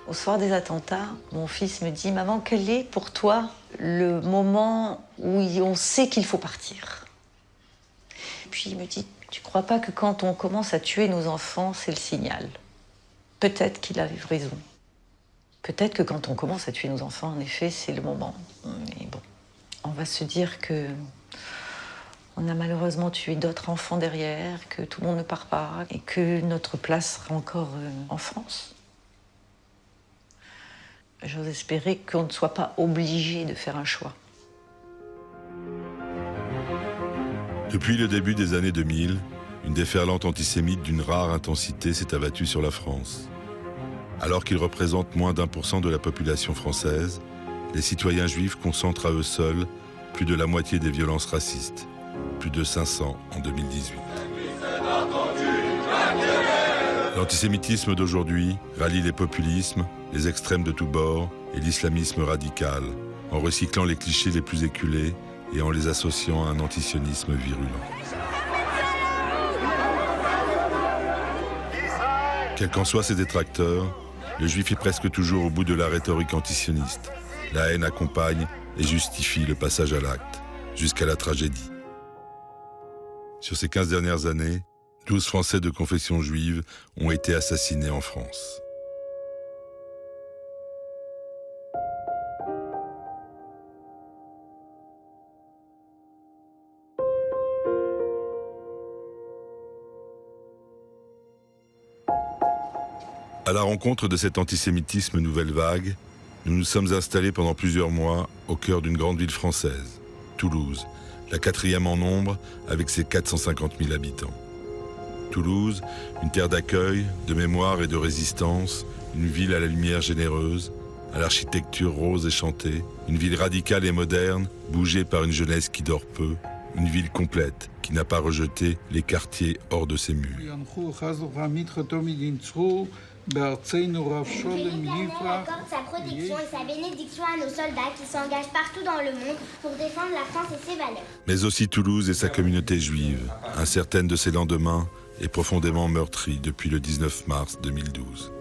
Au soir des attentats, mon fils me dit « Maman, quel est pour toi le moment où on sait qu'il faut partir ?» Puis il me dit « Tu crois pas que quand on commence à tuer nos enfants, c'est le signal ?» Peut-être qu'il avait raison. Peut-être que quand on commence à tuer nos enfants, en effet, c'est le moment. Mais bon, on va se dire que on a malheureusement tué d'autres enfants derrière, que tout le monde ne part pas et que notre place sera encore en France. J'ose espérer qu'on ne soit pas obligé de faire un choix. Depuis le début des années 2000, une déferlante antisémite d'une rare intensité s'est abattue sur la France. Alors qu'ils représentent moins d'1% de la population française, les citoyens juifs concentrent à eux seuls plus de la moitié des violences racistes, plus de 500 en 2018. L'antisémitisme d'aujourd'hui rallie les populismes, les extrêmes de tous bords et l'islamisme radical, en recyclant les clichés les plus éculés et en les associant à un antisionisme virulent. Quels qu'en soient ses détracteurs, le juif est presque toujours au bout de la rhétorique antisioniste. La haine accompagne et justifie le passage à l'acte, jusqu'à la tragédie. Sur ces 15 dernières années, 12 Français de confession juive ont été assassinés en France. À la rencontre de cet antisémitisme nouvelle vague, nous nous sommes installés pendant plusieurs mois au cœur d'une grande ville française, Toulouse, la 4e en nombre avec ses 450 000 habitants. Toulouse, une terre d'accueil, de mémoire et de résistance, une ville à la lumière généreuse, à l'architecture rose et chantée, une ville radicale et moderne, bougée par une jeunesse qui dort peu, une ville complète qui n'a pas rejeté les quartiers hors de ses murs. L'Éternel accorde sa protection et sa bénédiction à nos soldats qui s'engagent partout dans le monde pour défendre la France et ses valeurs. Mais aussi Toulouse et sa communauté juive, incertaine de ses lendemains et profondément meurtrie depuis le 19 mars 2012.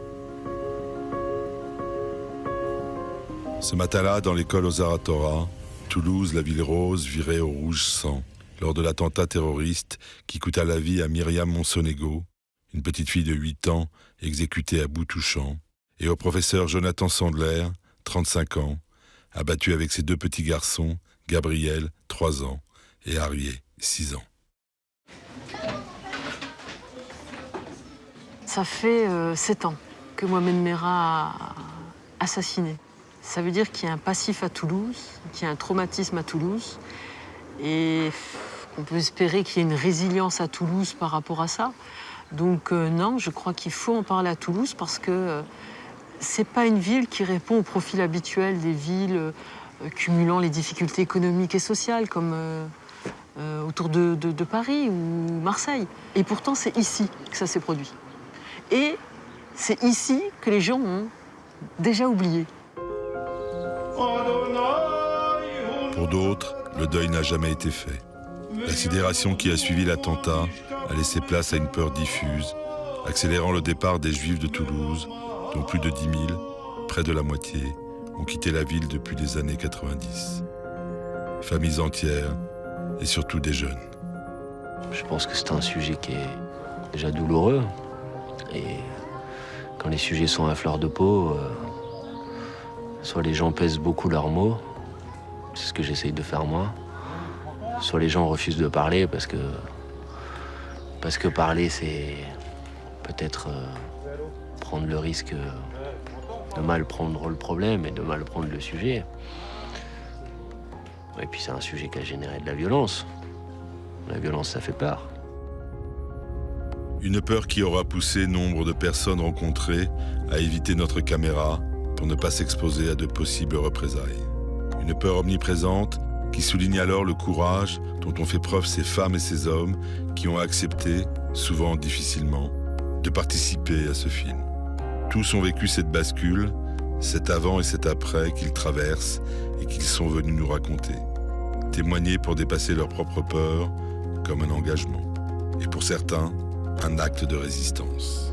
Ce matin-là, dans l'école aux Zaratora, Toulouse, la ville rose, virait au rouge sang, lors de l'attentat terroriste qui coûta la vie à Myriam Monsonego, une petite fille de 8 ans exécutée à bout touchant, et au professeur Jonathan Sandler, 35 ans, abattu avec ses 2 petits garçons, Gabriel, 3 ans, et Arié, 6 ans. Ça fait 7 ans que Mohamed Merah a assassiné. Ça veut dire qu'il y a un passif à Toulouse, qu'il y a un traumatisme à Toulouse, et on peut espérer qu'il y ait une résilience à Toulouse par rapport à ça. Donc non, je crois qu'il faut en parler à Toulouse parce que c'est pas une ville qui répond au profil habituel des villes cumulant les difficultés économiques et sociales comme autour de Paris ou Marseille. Et pourtant, c'est ici que ça s'est produit. Et c'est ici que les gens ont déjà oublié. Pour d'autres, le deuil n'a jamais été fait. La sidération qui a suivi l'attentat a laissé place à une peur diffuse, accélérant le départ des Juifs de Toulouse, dont plus de 10 000, près de la moitié, ont quitté la ville depuis les années 90. Familles entières et surtout des jeunes. Je pense que c'est un sujet qui est déjà douloureux et Quand les sujets sont à fleur de peau, soit les gens pèsent beaucoup leurs mots, c'est ce que j'essaye de faire moi, soit les gens refusent de parler parce que parler, c'est peut-être prendre le risque de mal prendre le problème et de mal prendre le sujet. Et puis c'est un sujet qui a généré de la violence. La violence, ça fait peur. Une peur qui aura poussé nombre de personnes rencontrées à éviter notre caméra pour ne pas s'exposer à de possibles représailles. Une peur omniprésente qui souligne alors le courage dont ont fait preuve ces femmes et ces hommes qui ont accepté, souvent difficilement, de participer à ce film. Tous ont vécu cette bascule, cet avant et cet après qu'ils traversent et qu'ils sont venus nous raconter. Témoigner pour dépasser leurs propres peurs comme un engagement. Et pour certains, un acte de résistance.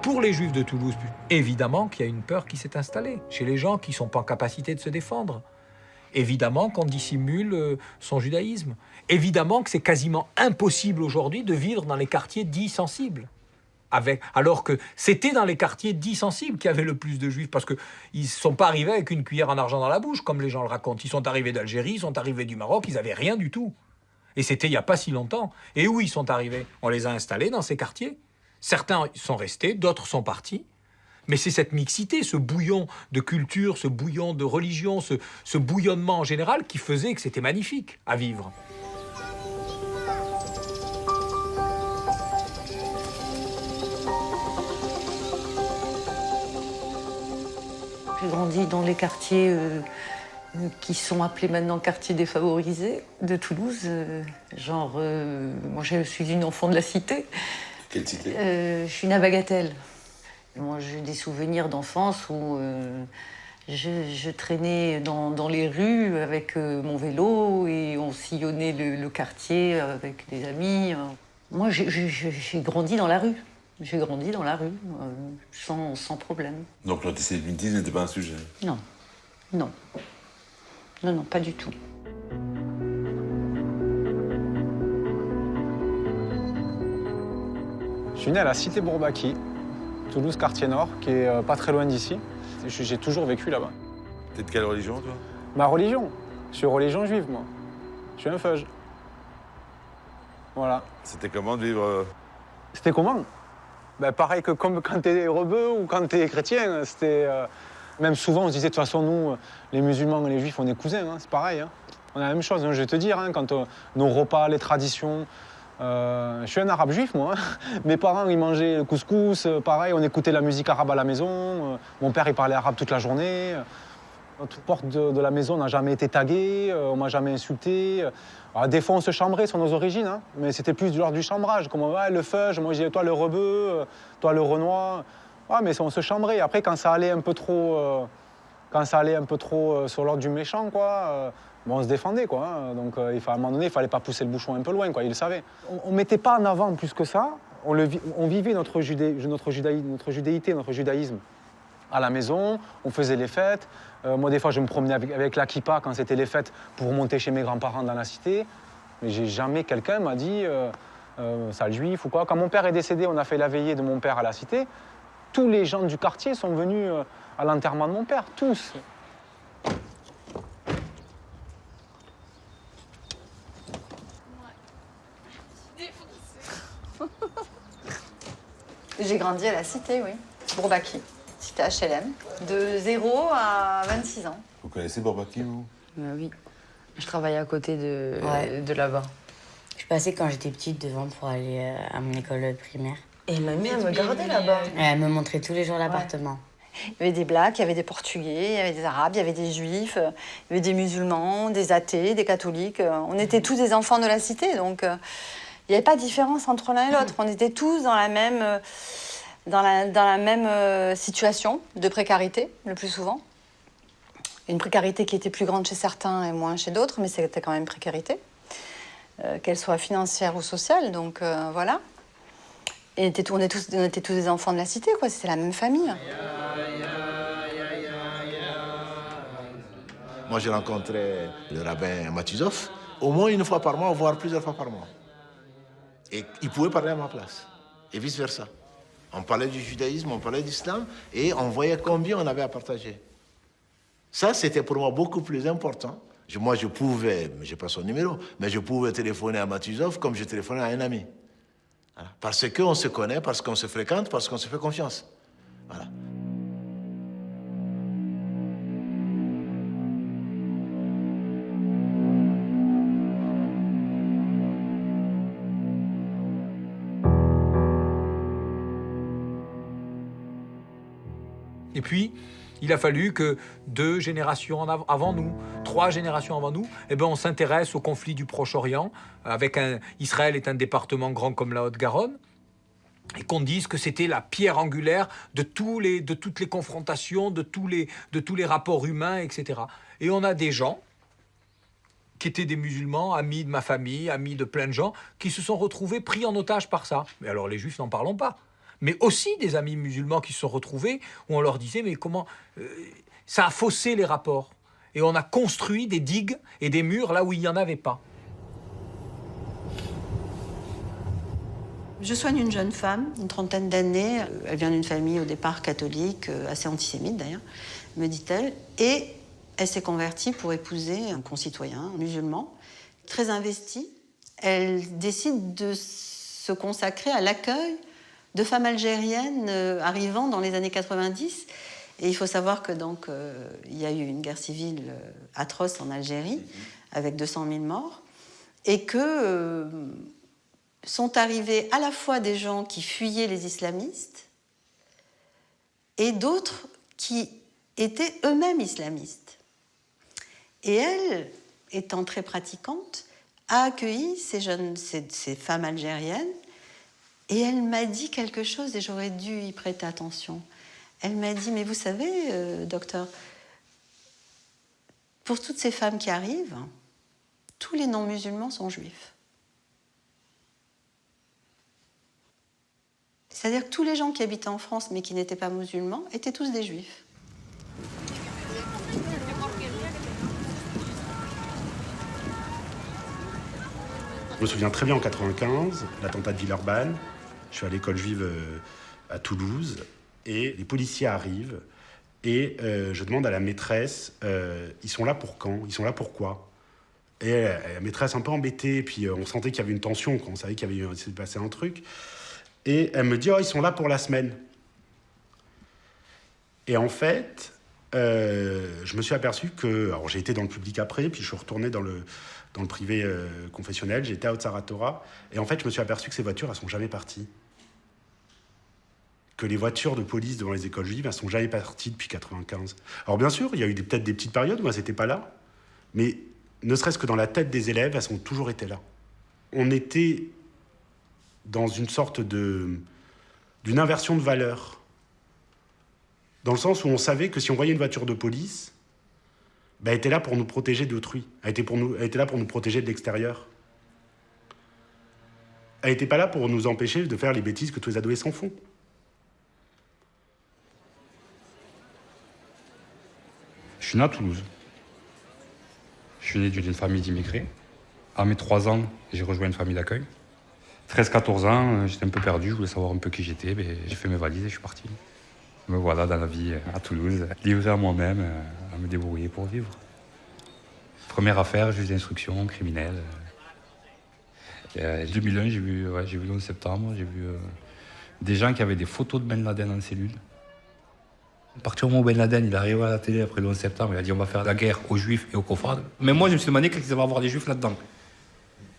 Pour les Juifs de Toulouse, évidemment qu'il y a une peur qui s'est installée chez les gens qui ne sont pas en capacité de se défendre. Évidemment qu'on dissimule son judaïsme. Évidemment que c'est quasiment impossible aujourd'hui de vivre dans les quartiers dits sensibles. Alors que c'était dans les quartiers dits sensibles qu'il y avait le plus de Juifs, parce qu'ils ne sont pas arrivés avec une cuillère en argent dans la bouche, comme les gens le racontent. Ils sont arrivés d'Algérie, ils sont arrivés du Maroc, ils n'avaient rien du tout. Et c'était il n'y a pas si longtemps. Et où ils sont arrivés? On les a installés dans ces quartiers. Certains sont restés, d'autres sont partis. Mais c'est cette mixité, ce bouillon de culture, ce bouillon de religion, ce bouillonnement en général qui faisait que c'était magnifique à vivre. J'ai grandi dans les quartiers qui sont appelés maintenant quartiers défavorisés de Toulouse. Moi je suis une enfant de la cité. Quelle cité? Je suis née à Bagatelle. Moi, j'ai des souvenirs d'enfance où je traînais dans les rues avec mon vélo et on sillonnait le quartier avec des amis. Moi, j'ai grandi dans la rue. J'ai grandi dans la rue, sans problème. Donc l'antisémitisme n'était pas un sujet? Non, non. Non, non, pas du tout. Je suis né à la cité Bourbaki, Toulouse, quartier nord, qui est pas très loin d'ici. J'ai toujours vécu là-bas. T'es de quelle religion, toi? Ma religion? Je suis religion juive, moi. Je suis un feuge. Voilà. C'était comment de vivre? C'était comment? Ben, pareil que comme quand t'es rebeu ou quand t'es chrétien. C'était même souvent, on se disait, de toute façon, nous, les musulmans et les juifs, on est cousins, hein, c'est pareil. Hein. On a la même chose, hein, je vais te dire, hein, quand nos repas, les traditions... je suis un arabe juif, moi. Hein. Mes parents, ils mangeaient le couscous, pareil, on écoutait la musique arabe à la maison. Mon père, il parlait arabe toute la journée. Notre porte de la maison n'a jamais été taguée, on m'a jamais insulté. Alors, des fois, on se chambrait sur nos origines, hein, mais c'était plus lors du chambrage, comme ouais, le feuge, moi je disais toi le rebeu, toi le renois. Ouais, mais on se chambrait. Après, quand ça allait un peu trop, sur l'ordre du méchant, quoi. Bon, on se défendait, quoi. Hein. Donc, à un moment donné, il fallait pas pousser le bouchon un peu loin, quoi. Il le savait. On ne mettait pas en avant plus que ça. On vivait notre judéité, notre judaïsme à la maison. On faisait les fêtes. Moi, des fois, je me promenais avec la kippa quand c'était les fêtes pour monter chez mes grands-parents dans la cité. Mais jamais quelqu'un m'a dit sale juif ou quoi. Quand mon père est décédé, on a fait la veillée de mon père à la cité. Tous les gens du quartier sont venus à l'enterrement de mon père, tous. J'ai grandi à la cité, oui. Bourbaki, cité HLM, de 0 à 26 ans. Vous connaissez Bourbaki, vous? Oui. Je travaillais à côté de là-bas. Je passais quand j'étais petite devant pour aller à mon école primaire. Et mamie, elle me gardait là-bas. Elle me montrait tous les jours l'appartement. Il y avait des blacks, il y avait des portugais, il y avait des arabes, il y avait des juifs, il y avait des musulmans, des athées, des catholiques. On était tous des enfants de la cité, donc il n'y avait pas de différence entre l'un et l'autre. On était tous dans la même situation de précarité, le plus souvent. Une précarité qui était plus grande chez certains et moins chez d'autres, mais c'était quand même précarité, qu'elle soit financière ou sociale, donc voilà. Et on était tous des enfants de la cité, quoi. C'était la même famille. Moi, j'ai rencontré le rabbin Matuzov au moins une fois par mois, voire plusieurs fois par mois. Et il pouvait parler à ma place, et vice-versa. On parlait du judaïsme, on parlait d'islam, et on voyait combien on avait à partager. Ça, c'était pour moi beaucoup plus important. Moi, je pouvais, je n'ai pas son numéro, mais je pouvais téléphoner à Matuzov comme je téléphonais à un ami. Voilà. Parce qu'on se connaît, parce qu'on se fréquente, parce qu'on se fait confiance. Voilà. Et puis, il a fallu que 2 générations avant nous, 3 générations avant nous, eh ben, on s'intéresse au conflit du Proche-Orient. Israël est un département grand comme la Haute-Garonne. Et qu'on dise que c'était la pierre angulaire de toutes les confrontations, de tous les rapports humains, etc. Et on a des gens qui étaient des musulmans, amis de ma famille, amis de plein de gens, qui se sont retrouvés pris en otage par ça. Mais alors les Juifs, n'en parlons pas. Mais aussi des amis musulmans qui se sont retrouvés, où on leur disait, mais comment... ça a faussé les rapports. Et on a construit des digues et des murs là où il n'y en avait pas. Je soigne une jeune femme, une trentaine d'années. Elle vient d'une famille au départ catholique, assez antisémite d'ailleurs, me dit-elle. Et elle s'est convertie pour épouser un concitoyen, un musulman, très investi. Elle décide de se consacrer à l'accueil de femmes algériennes arrivant dans les années 90. Et il faut savoir que donc il y a eu une guerre civile atroce en Algérie, avec 200 000 morts, et que sont arrivés à la fois des gens qui fuyaient les islamistes et d'autres qui étaient eux-mêmes islamistes. Et elle, étant très pratiquante, a accueilli ces femmes algériennes. Et elle m'a dit quelque chose, et j'aurais dû y prêter attention. Elle m'a dit, mais vous savez, docteur, pour toutes ces femmes qui arrivent, tous les non-musulmans sont juifs. C'est-à-dire que tous les gens qui habitaient en France, mais qui n'étaient pas musulmans, étaient tous des juifs. Je me souviens très bien en 95, l'attentat de Villeurbanne. Je suis à l'école juive à Toulouse et les policiers arrivent et je demande à la maîtresse, ils sont là pour quand? Ils sont là pourquoi? Et la maîtresse un peu embêtée, et puis on sentait qu'il y avait une tension, on savait qu'il y avait s'est passé un truc. Et elle me dit, oh, ils sont là pour la semaine. Et en fait, je me suis aperçu que... Alors j'ai été dans le public après, puis je suis retourné dans le privé confessionnel, j'étais à Haute-Saratora, et en fait, je me suis aperçu que ces voitures, elles sont jamais parties. Que les voitures de police devant les écoles juives, elles sont jamais parties depuis 95. Alors bien sûr, il y a eu peut-être des petites périodes où elles n'étaient pas là, mais ne serait-ce que dans la tête des élèves, elles ont toujours été là. On était dans une sorte d'une inversion de valeurs, dans le sens où on savait que si on voyait une voiture de police, elle était là pour nous protéger d'autrui. Elle était là pour nous protéger de l'extérieur. Elle n'était pas là pour nous empêcher de faire les bêtises que tous les adolescents font. Je suis né à Toulouse. Je suis né d'une famille d'immigrés. À mes 3 ans, j'ai rejoint une famille d'accueil. 13-14 ans, j'étais un peu perdu, je voulais savoir un peu qui j'étais. J'ai fait mes valises et je suis parti. Me voilà dans la vie à Toulouse, livré à moi-même, à me débrouiller pour vivre. Première affaire, juge d'instruction, criminel. 2001, j'ai vu le 11 septembre, j'ai vu des gens qui avaient des photos de Ben Laden en cellule. À partir du moment où Ben Laden il est arrivé à la télé après le 11 septembre, il a dit on va faire la guerre aux juifs et aux cofrades. Mais moi je me suis demandé qu'est-ce qu'il va y avoir des juifs là-dedans.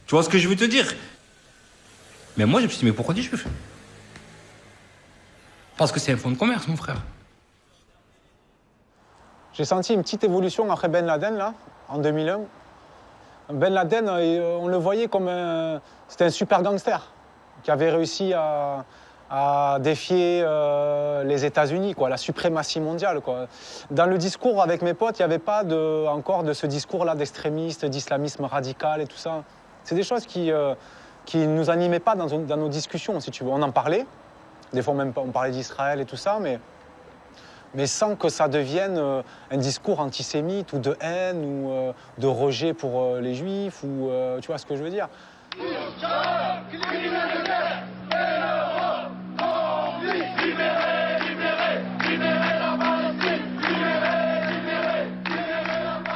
Tu vois ce que je veux te dire? Mais moi je me suis dit mais pourquoi des juifs? Parce que c'est un fonds de commerce, mon frère. J'ai senti une petite évolution après Ben Laden, là, en 2001. Ben Laden, on le voyait comme c'était un super gangster qui avait réussi à défier les États-Unis, quoi, la suprématie mondiale, quoi. Dans le discours avec mes potes, il n'y avait pas encore de ce discours-là d'extrémiste, d'islamisme radical et tout ça. C'est des choses qui ne nous animaient pas dans nos discussions, si tu veux. On en parlait. Des fois, même, on parlait d'Israël et tout ça, mais mais sans que ça devienne un discours antisémite ou de haine ou de rejet pour les juifs, ou tu vois ce que je veux dire.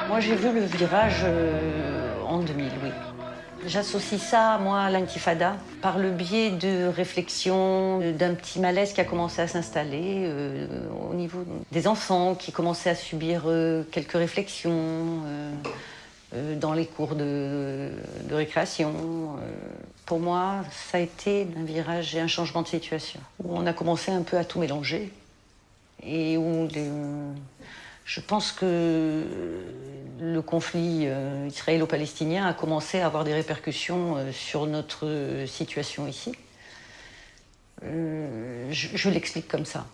Moi, j'ai vu le virage en 2000, oui. J'associe ça, moi, à l'intifada, par le biais de réflexions, d'un petit malaise qui a commencé à s'installer au niveau des enfants qui commençaient à subir quelques réflexions dans les cours de récréation. Pour moi, ça a été un virage et un changement de situation, où on a commencé un peu à tout mélanger et où je pense que le conflit israélo-palestinien a commencé à avoir des répercussions sur notre situation ici. Je l'explique comme ça.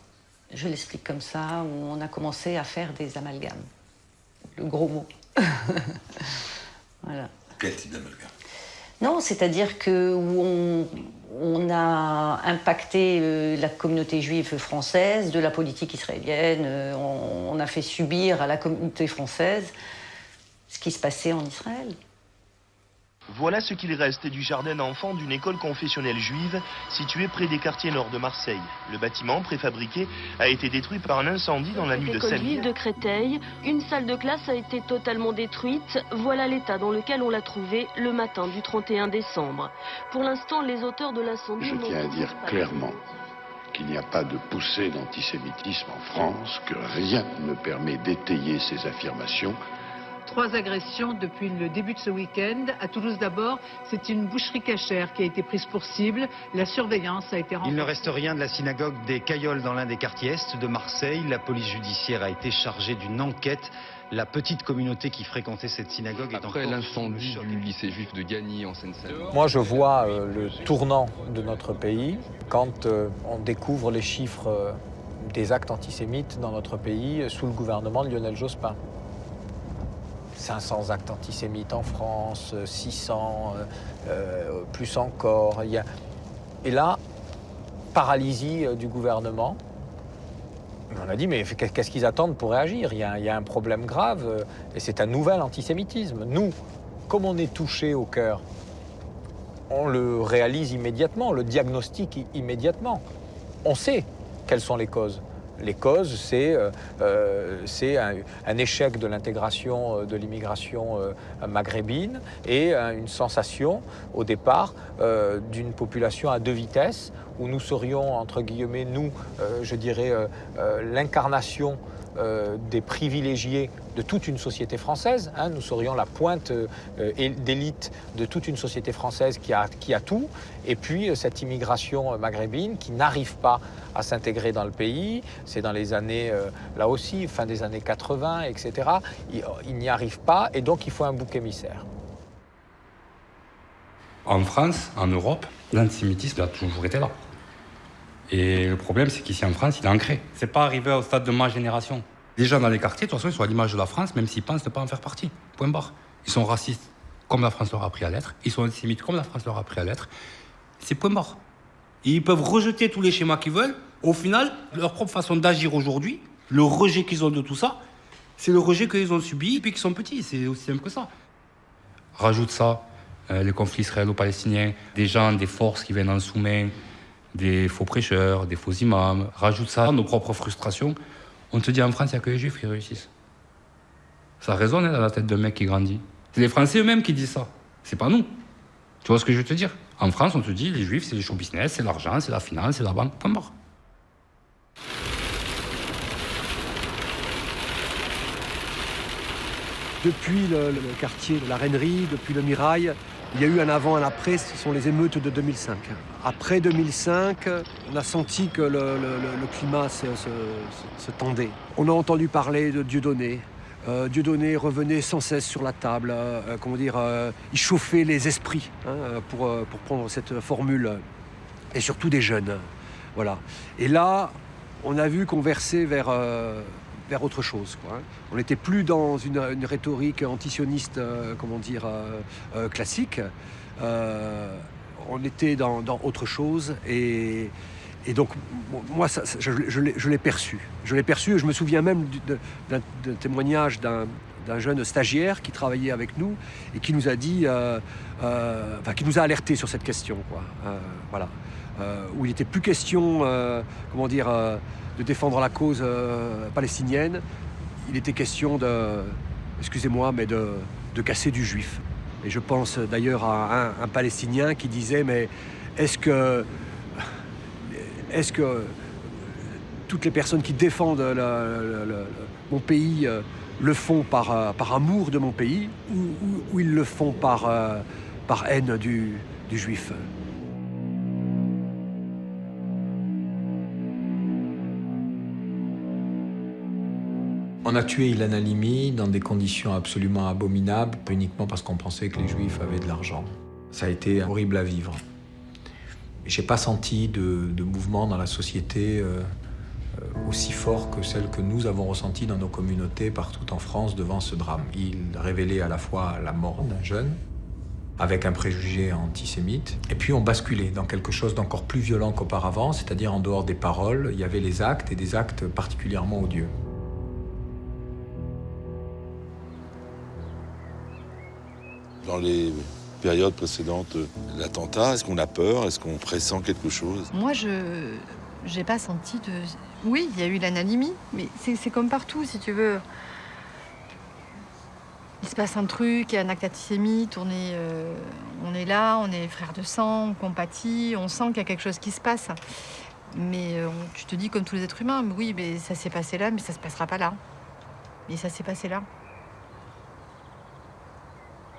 Je l'explique comme ça, où on a commencé à faire des amalgames. Le gros mot. Voilà. Quel type d'amalgame? Non, c'est-à-dire que où on a impacté la communauté juive française de la politique israélienne. On a fait subir à la communauté française ce qui se passait en Israël. Voilà ce qu'il reste du jardin d'enfants d'une école confessionnelle juive située près des quartiers nord de Marseille. Le bâtiment préfabriqué a été détruit par un incendie dans la nuit de samedi. L'école juive de Créteil, une salle de classe a été totalement détruite. Voilà l'état dans lequel on l'a trouvée le matin du 31 décembre. Pour l'instant, les auteurs de l'incendie... Je tiens à dire clairement qu'il n'y a pas de poussée d'antisémitisme en France, que rien ne permet d'étayer ces affirmations. 3 agressions depuis le début de ce week-end. À Toulouse d'abord, c'est une boucherie cachère qui a été prise pour cible. La surveillance a été renforcée. Il ne reste rien de la synagogue des Cailloles dans l'un des quartiers est de Marseille. La police judiciaire a été chargée d'une enquête. La petite communauté qui fréquentait cette synagogue est après l'incendie du lycée juif de Gagny en Seine-Saint-Denis. Moi, je vois le tournant de notre pays quand on découvre les chiffres des actes antisémites dans notre pays sous le gouvernement de Lionel Jospin. 500 actes antisémites en France, 600, plus encore. Et là, paralysie du gouvernement. On a dit, mais qu'est-ce qu'ils attendent pour réagir? Il y a un problème grave, et c'est un nouvel antisémitisme. Nous, comme on est touché au cœur, on le réalise immédiatement, on le diagnostique immédiatement. On sait quelles sont les causes. Les causes, c'est un échec de l'intégration de l'immigration maghrébine et une sensation, au départ, d'une population à 2 vitesses, où nous serions, entre guillemets, nous, je dirais, l'incarnation des privilégiés de toute une société française. Hein, nous serions la pointe d'élite de toute une société française qui a tout. Et puis cette immigration maghrébine qui n'arrive pas à s'intégrer dans le pays. C'est dans les années, là aussi, fin des années 80, etc. Il n'y arrive pas et donc il faut un bouc émissaire. En France, en Europe, l'antisémitisme a toujours été là. Et le problème, c'est qu'ici en France, il est ancré. C'est pas arrivé au stade de ma génération. Les gens dans les quartiers, de toute façon, ils sont à l'image de la France, même s'ils pensent ne pas en faire partie. Point barre. Ils sont racistes comme la France leur a appris à l'être. Ils sont antisémites comme la France leur a appris à l'être. C'est point barre. Et ils peuvent rejeter tous les schémas qu'ils veulent. Au final, leur propre façon d'agir aujourd'hui, le rejet qu'ils ont de tout ça, c'est le rejet qu'ils ont subi depuis qu'ils sont petits. C'est aussi simple que ça. Rajoute ça, les conflits israélo-palestiniens, des gens, des forces qui viennent en sous-main, des faux prêcheurs, des faux imams. Rajoute ça, nos propres frustrations. On te dit en France, il n'y a que les juifs qui réussissent. Ça résonne dans la tête d'un mec qui grandit. C'est les Français eux-mêmes qui disent ça. C'est pas nous. Tu vois ce que je veux te dire? En France, on te dit, les juifs, c'est les show business, c'est l'argent, c'est la finance, c'est la banque. Point barre. Depuis le quartier de la Reinerie, depuis le Mirail, il y a eu un avant, un après, ce sont les émeutes de 2005. Après 2005, on a senti que le climat se tendait. On a entendu parler de Dieudonné. Dieudonné revenait sans cesse sur la table, il chauffait les esprits, hein, pour prendre cette formule, et surtout des jeunes. Voilà. Et là, on a vu qu'on versait vers autre chose, quoi. On n'était plus dans une rhétorique antisioniste, classique. On était dans autre chose et Et donc, moi, je l'ai perçu. Je l'ai perçu et je me souviens même d'un témoignage d'un jeune stagiaire qui travaillait avec nous et qui nous a dit, qui nous a alertés sur cette question, quoi. Voilà. Où il n'était plus question, de défendre la cause palestinienne. Il était question de casser du juif. Et je pense d'ailleurs à un Palestinien qui disait, mais est-ce que toutes les personnes qui défendent mon pays le font par amour de mon pays ou ils le font par haine du juif? On a tué Ilan Halimi dans des conditions absolument abominables, uniquement parce qu'on pensait que les Juifs avaient de l'argent. Ça a été horrible à vivre. J'ai pas senti de mouvement dans la société aussi fort que celle que nous avons ressentie dans nos communautés partout en France devant ce drame. Il révélait à la fois la mort d'un jeune, avec un préjugé antisémite, et puis on basculait dans quelque chose d'encore plus violent qu'auparavant, c'est-à-dire en dehors des paroles, il y avait les actes, et des actes particulièrement odieux. Dans les périodes précédentes de l'attentat, est-ce qu'on a peur? Est-ce qu'on pressent quelque chose? Moi, j'ai pas senti de... Oui, il y a eu Ilan Halimi, mais c'est comme partout, si tu veux. Il se passe un truc, il y a un acte antisémite, on est là, on est frères de sang, on compatit, on sent qu'il y a quelque chose qui se passe. Mais tu te dis comme tous les êtres humains, mais oui, mais ça s'est passé là, mais ça se passera pas là. Mais ça s'est passé là.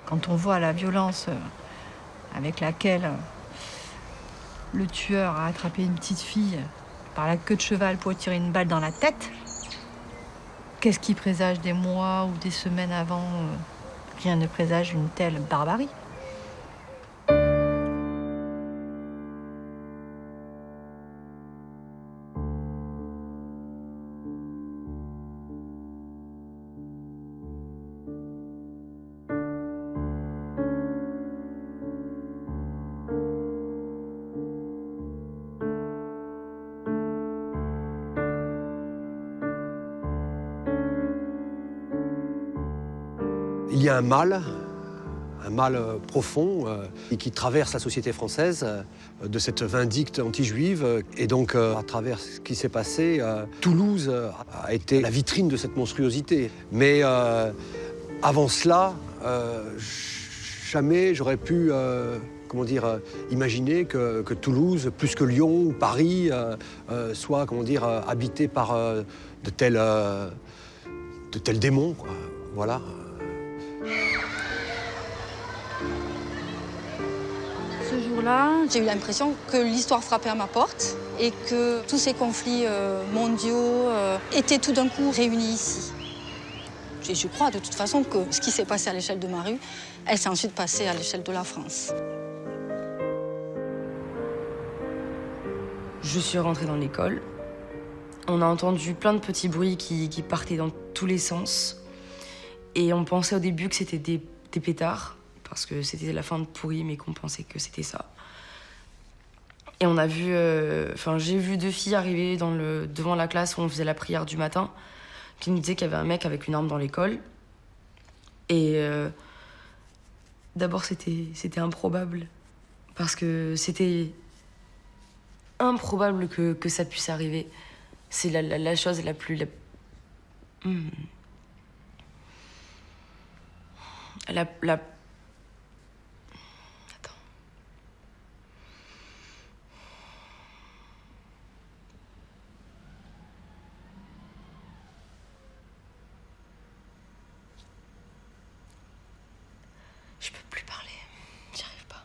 Quand on voit la violence avec laquelle le tueur a attrapé une petite fille par la queue de cheval pour tirer une balle dans la tête, qu'est-ce qui présage des mois ou des semaines avant? Rien ne présage une telle barbarie. Il y a un mal profond et qui traverse la société française de cette vindicte anti-juive. Et donc, à travers ce qui s'est passé, Toulouse a été la vitrine de cette monstruosité. Mais avant cela, jamais j'aurais pu imaginer que Toulouse, plus que Lyon ou Paris, soit habité par de tels démons, quoi. Voilà. Ce jour-là, j'ai eu l'impression que l'histoire frappait à ma porte et que tous ces conflits mondiaux étaient tout d'un coup réunis ici. Je crois de toute façon que ce qui s'est passé à l'échelle de ma rue, elle s'est ensuite passée à l'échelle de la France. Je suis rentrée dans l'école. On a entendu plein de petits bruits qui partaient dans tous les sens. Et on pensait au début que c'était des pétards, parce que c'était la fin de pourri, mais qu'on pensait que c'était ça. Et on a vu... j'ai vu 2 filles arriver devant la classe où on faisait la prière du matin, qui nous disaient qu'il y avait un mec avec une arme dans l'école. Et d'abord, c'était improbable, parce que c'était improbable que ça puisse arriver. C'est la chose la plus... Attends. Je peux plus parler. J'y arrive pas.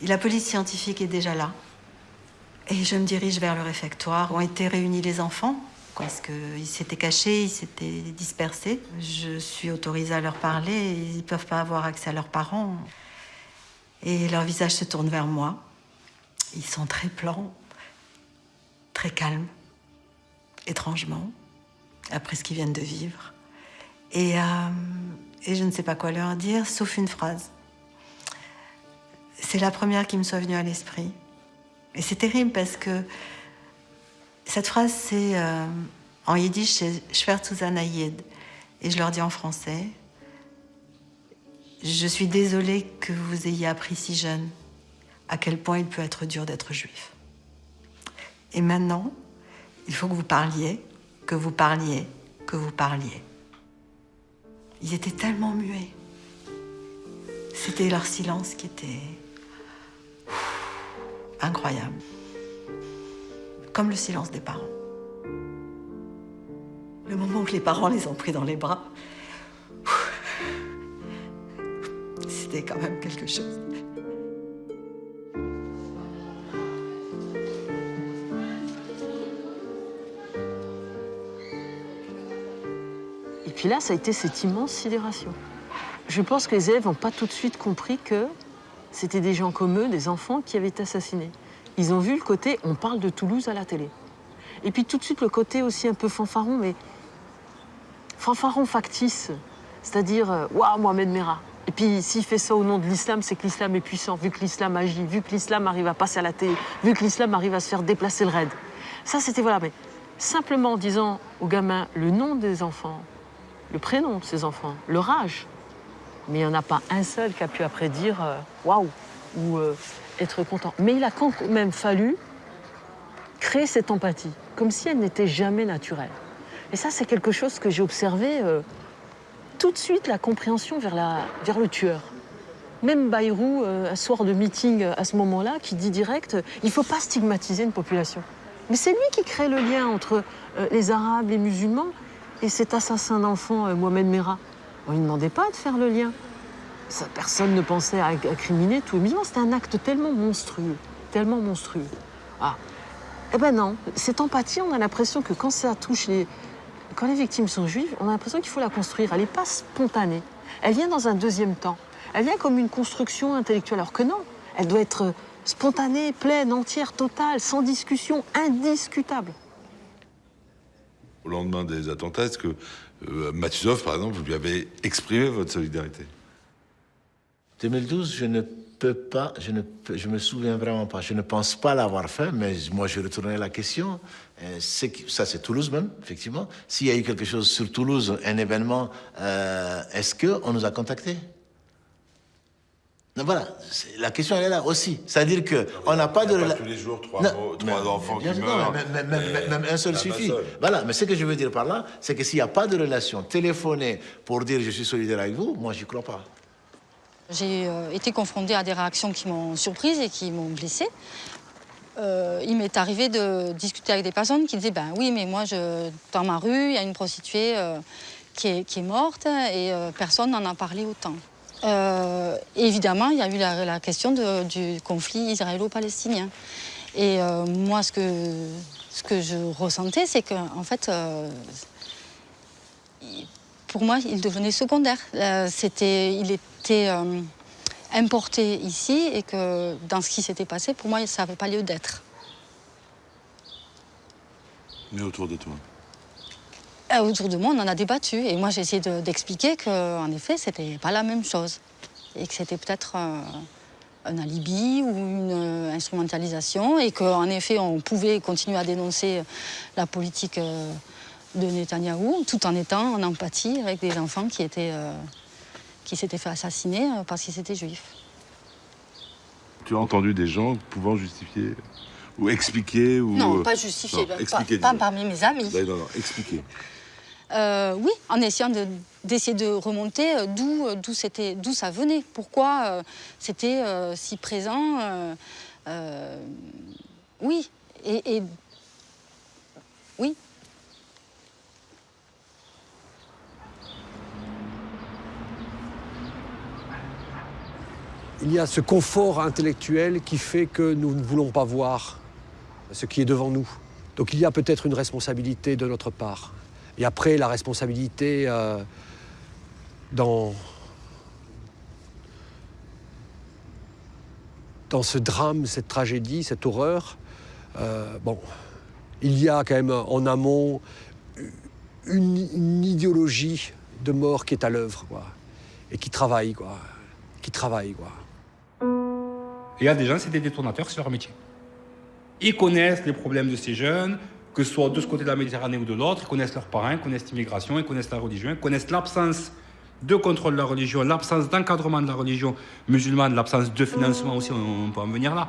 La police scientifique est déjà là. Et je me dirige vers le réfectoire où ont été réunis les enfants. Parce qu'ils s'étaient cachés, ils s'étaient dispersés. Je suis autorisée à leur parler et ils ne peuvent pas avoir accès à leurs parents. Et leur visage se tourne vers moi. Ils sont très blancs, très calmes, étrangement, après ce qu'ils viennent de vivre. Et je ne sais pas quoi leur dire, sauf une phrase. C'est la première qui me soit venue à l'esprit. Et c'est terrible parce que cette phrase, c'est en yiddish, c'est « Schwer zu sein Yid ». Et je leur dis en français « Je suis désolée que vous ayez appris si jeune à quel point il peut être dur d'être juif. Et maintenant, il faut que vous parliez, que vous parliez, que vous parliez. » Ils étaient tellement muets. C'était leur silence qui était incroyable. Comme le silence des parents. Le moment où les parents les ont pris dans les bras, c'était quand même quelque chose. Et puis là, ça a été cette immense sidération. Je pense que les élèves n'ont pas tout de suite compris que c'était des gens comme eux, des enfants qui avaient été assassinés. Ils ont vu le côté « on parle de Toulouse à la télé ». Et puis tout de suite le côté aussi un peu fanfaron, mais fanfaron factice. C'est-à-dire « waouh, Mohamed Merah ». Et puis s'il fait ça au nom de l'islam, c'est que l'islam est puissant, vu que l'islam agit, vu que l'islam arrive à passer à la télé, vu que l'islam arrive à se faire déplacer le raid. Ça, c'était voilà, mais simplement en disant aux gamins le nom des enfants, le prénom de ces enfants, leur âge. Mais il n'y en a pas un seul qui a pu après dire waouh ou être content. Mais il a quand même fallu créer cette empathie, comme si elle n'était jamais naturelle. Et ça, c'est quelque chose que j'ai observé tout de suite, la compréhension vers le tueur. Même Bayrou, un soir de meeting à ce moment-là, qui dit direct il ne faut pas stigmatiser une population. Mais c'est lui qui crée le lien entre les Arabes, les musulmans, et cet assassin d'enfants, Mohamed Merah. On ne lui demandait pas de faire le lien. Ça, personne ne pensait à incriminer tous les musulmans. C'était un acte tellement monstrueux, tellement monstrueux. Ah. Eh ben non, cette empathie, on a l'impression que quand ça touche quand les victimes sont juives, on a l'impression qu'il faut la construire. Elle n'est pas spontanée. Elle vient dans un deuxième temps. Elle vient comme une construction intellectuelle. Alors que non, elle doit être spontanée, pleine, entière, totale, sans discussion, indiscutable. Au lendemain des attentats, est-ce que Matuzov, par exemple, vous lui avez exprimé votre solidarité? 2012, je ne peux pas, je me souviens vraiment pas. Je ne pense pas l'avoir fait, mais moi je retournais la question. Ça c'est Toulouse même, effectivement. S'il y a eu quelque chose sur Toulouse, un événement, est-ce qu'on nous a contactés? Donc voilà, la question elle est là aussi. C'est-à-dire qu'on n'a pas de... Pas tous les jours trois enfants qui meurent. Même un seul suffit. Voilà, mais ce que je veux dire par là, c'est que s'il n'y a pas de relation téléphonée pour dire je suis solidaire avec vous, moi j'y crois pas. J'ai été confrontée à des réactions qui m'ont surprise et qui m'ont blessée. Il m'est arrivé de discuter avec des personnes qui disaient ben oui, mais moi, dans ma rue, il y a une prostituée qui est morte et personne n'en a parlé autant. Évidemment, il y a eu la question du conflit israélo-palestinien. Et moi, ce que je ressentais, c'est qu'en fait, pour moi, il devenait secondaire. Il était importé ici et que dans ce qui s'était passé, pour moi, ça n'avait pas lieu d'être. Mais autour de toi? Autour de moi, on en a débattu. Et moi, j'ai essayé d'expliquer qu'en effet, c'était pas la même chose. Et que c'était peut-être un alibi ou une instrumentalisation. Et qu'en effet, on pouvait continuer à dénoncer la politique de Netanyahou, tout en étant en empathie avec des enfants qui s'étaient fait assassiner parce qu'ils étaient juifs. Tu as entendu des gens pouvant justifier ou expliquer ou... Non, pas justifier, pas parmi mes amis. Non, expliquer. Oui, en essayant d'essayer de remonter d'où ça venait, pourquoi c'était si présent. Oui, oui. Il y a ce confort intellectuel qui fait que nous ne voulons pas voir ce qui est devant nous. Donc il y a peut-être une responsabilité de notre part. Et après, la responsabilité dans ce drame, cette tragédie, cette horreur, il y a quand même en amont une idéologie de mort qui est à l'œuvre, quoi, et qui travaille, quoi. Et il y a des gens, c'est des détonateurs, c'est leur métier. Ils connaissent les problèmes de ces jeunes, que ce soit de ce côté de la Méditerranée ou de l'autre, ils connaissent leurs parents, ils connaissent l'immigration, ils connaissent la religion, ils connaissent l'absence de contrôle de la religion, l'absence d'encadrement de la religion musulmane, l'absence de financement aussi, on peut en venir là.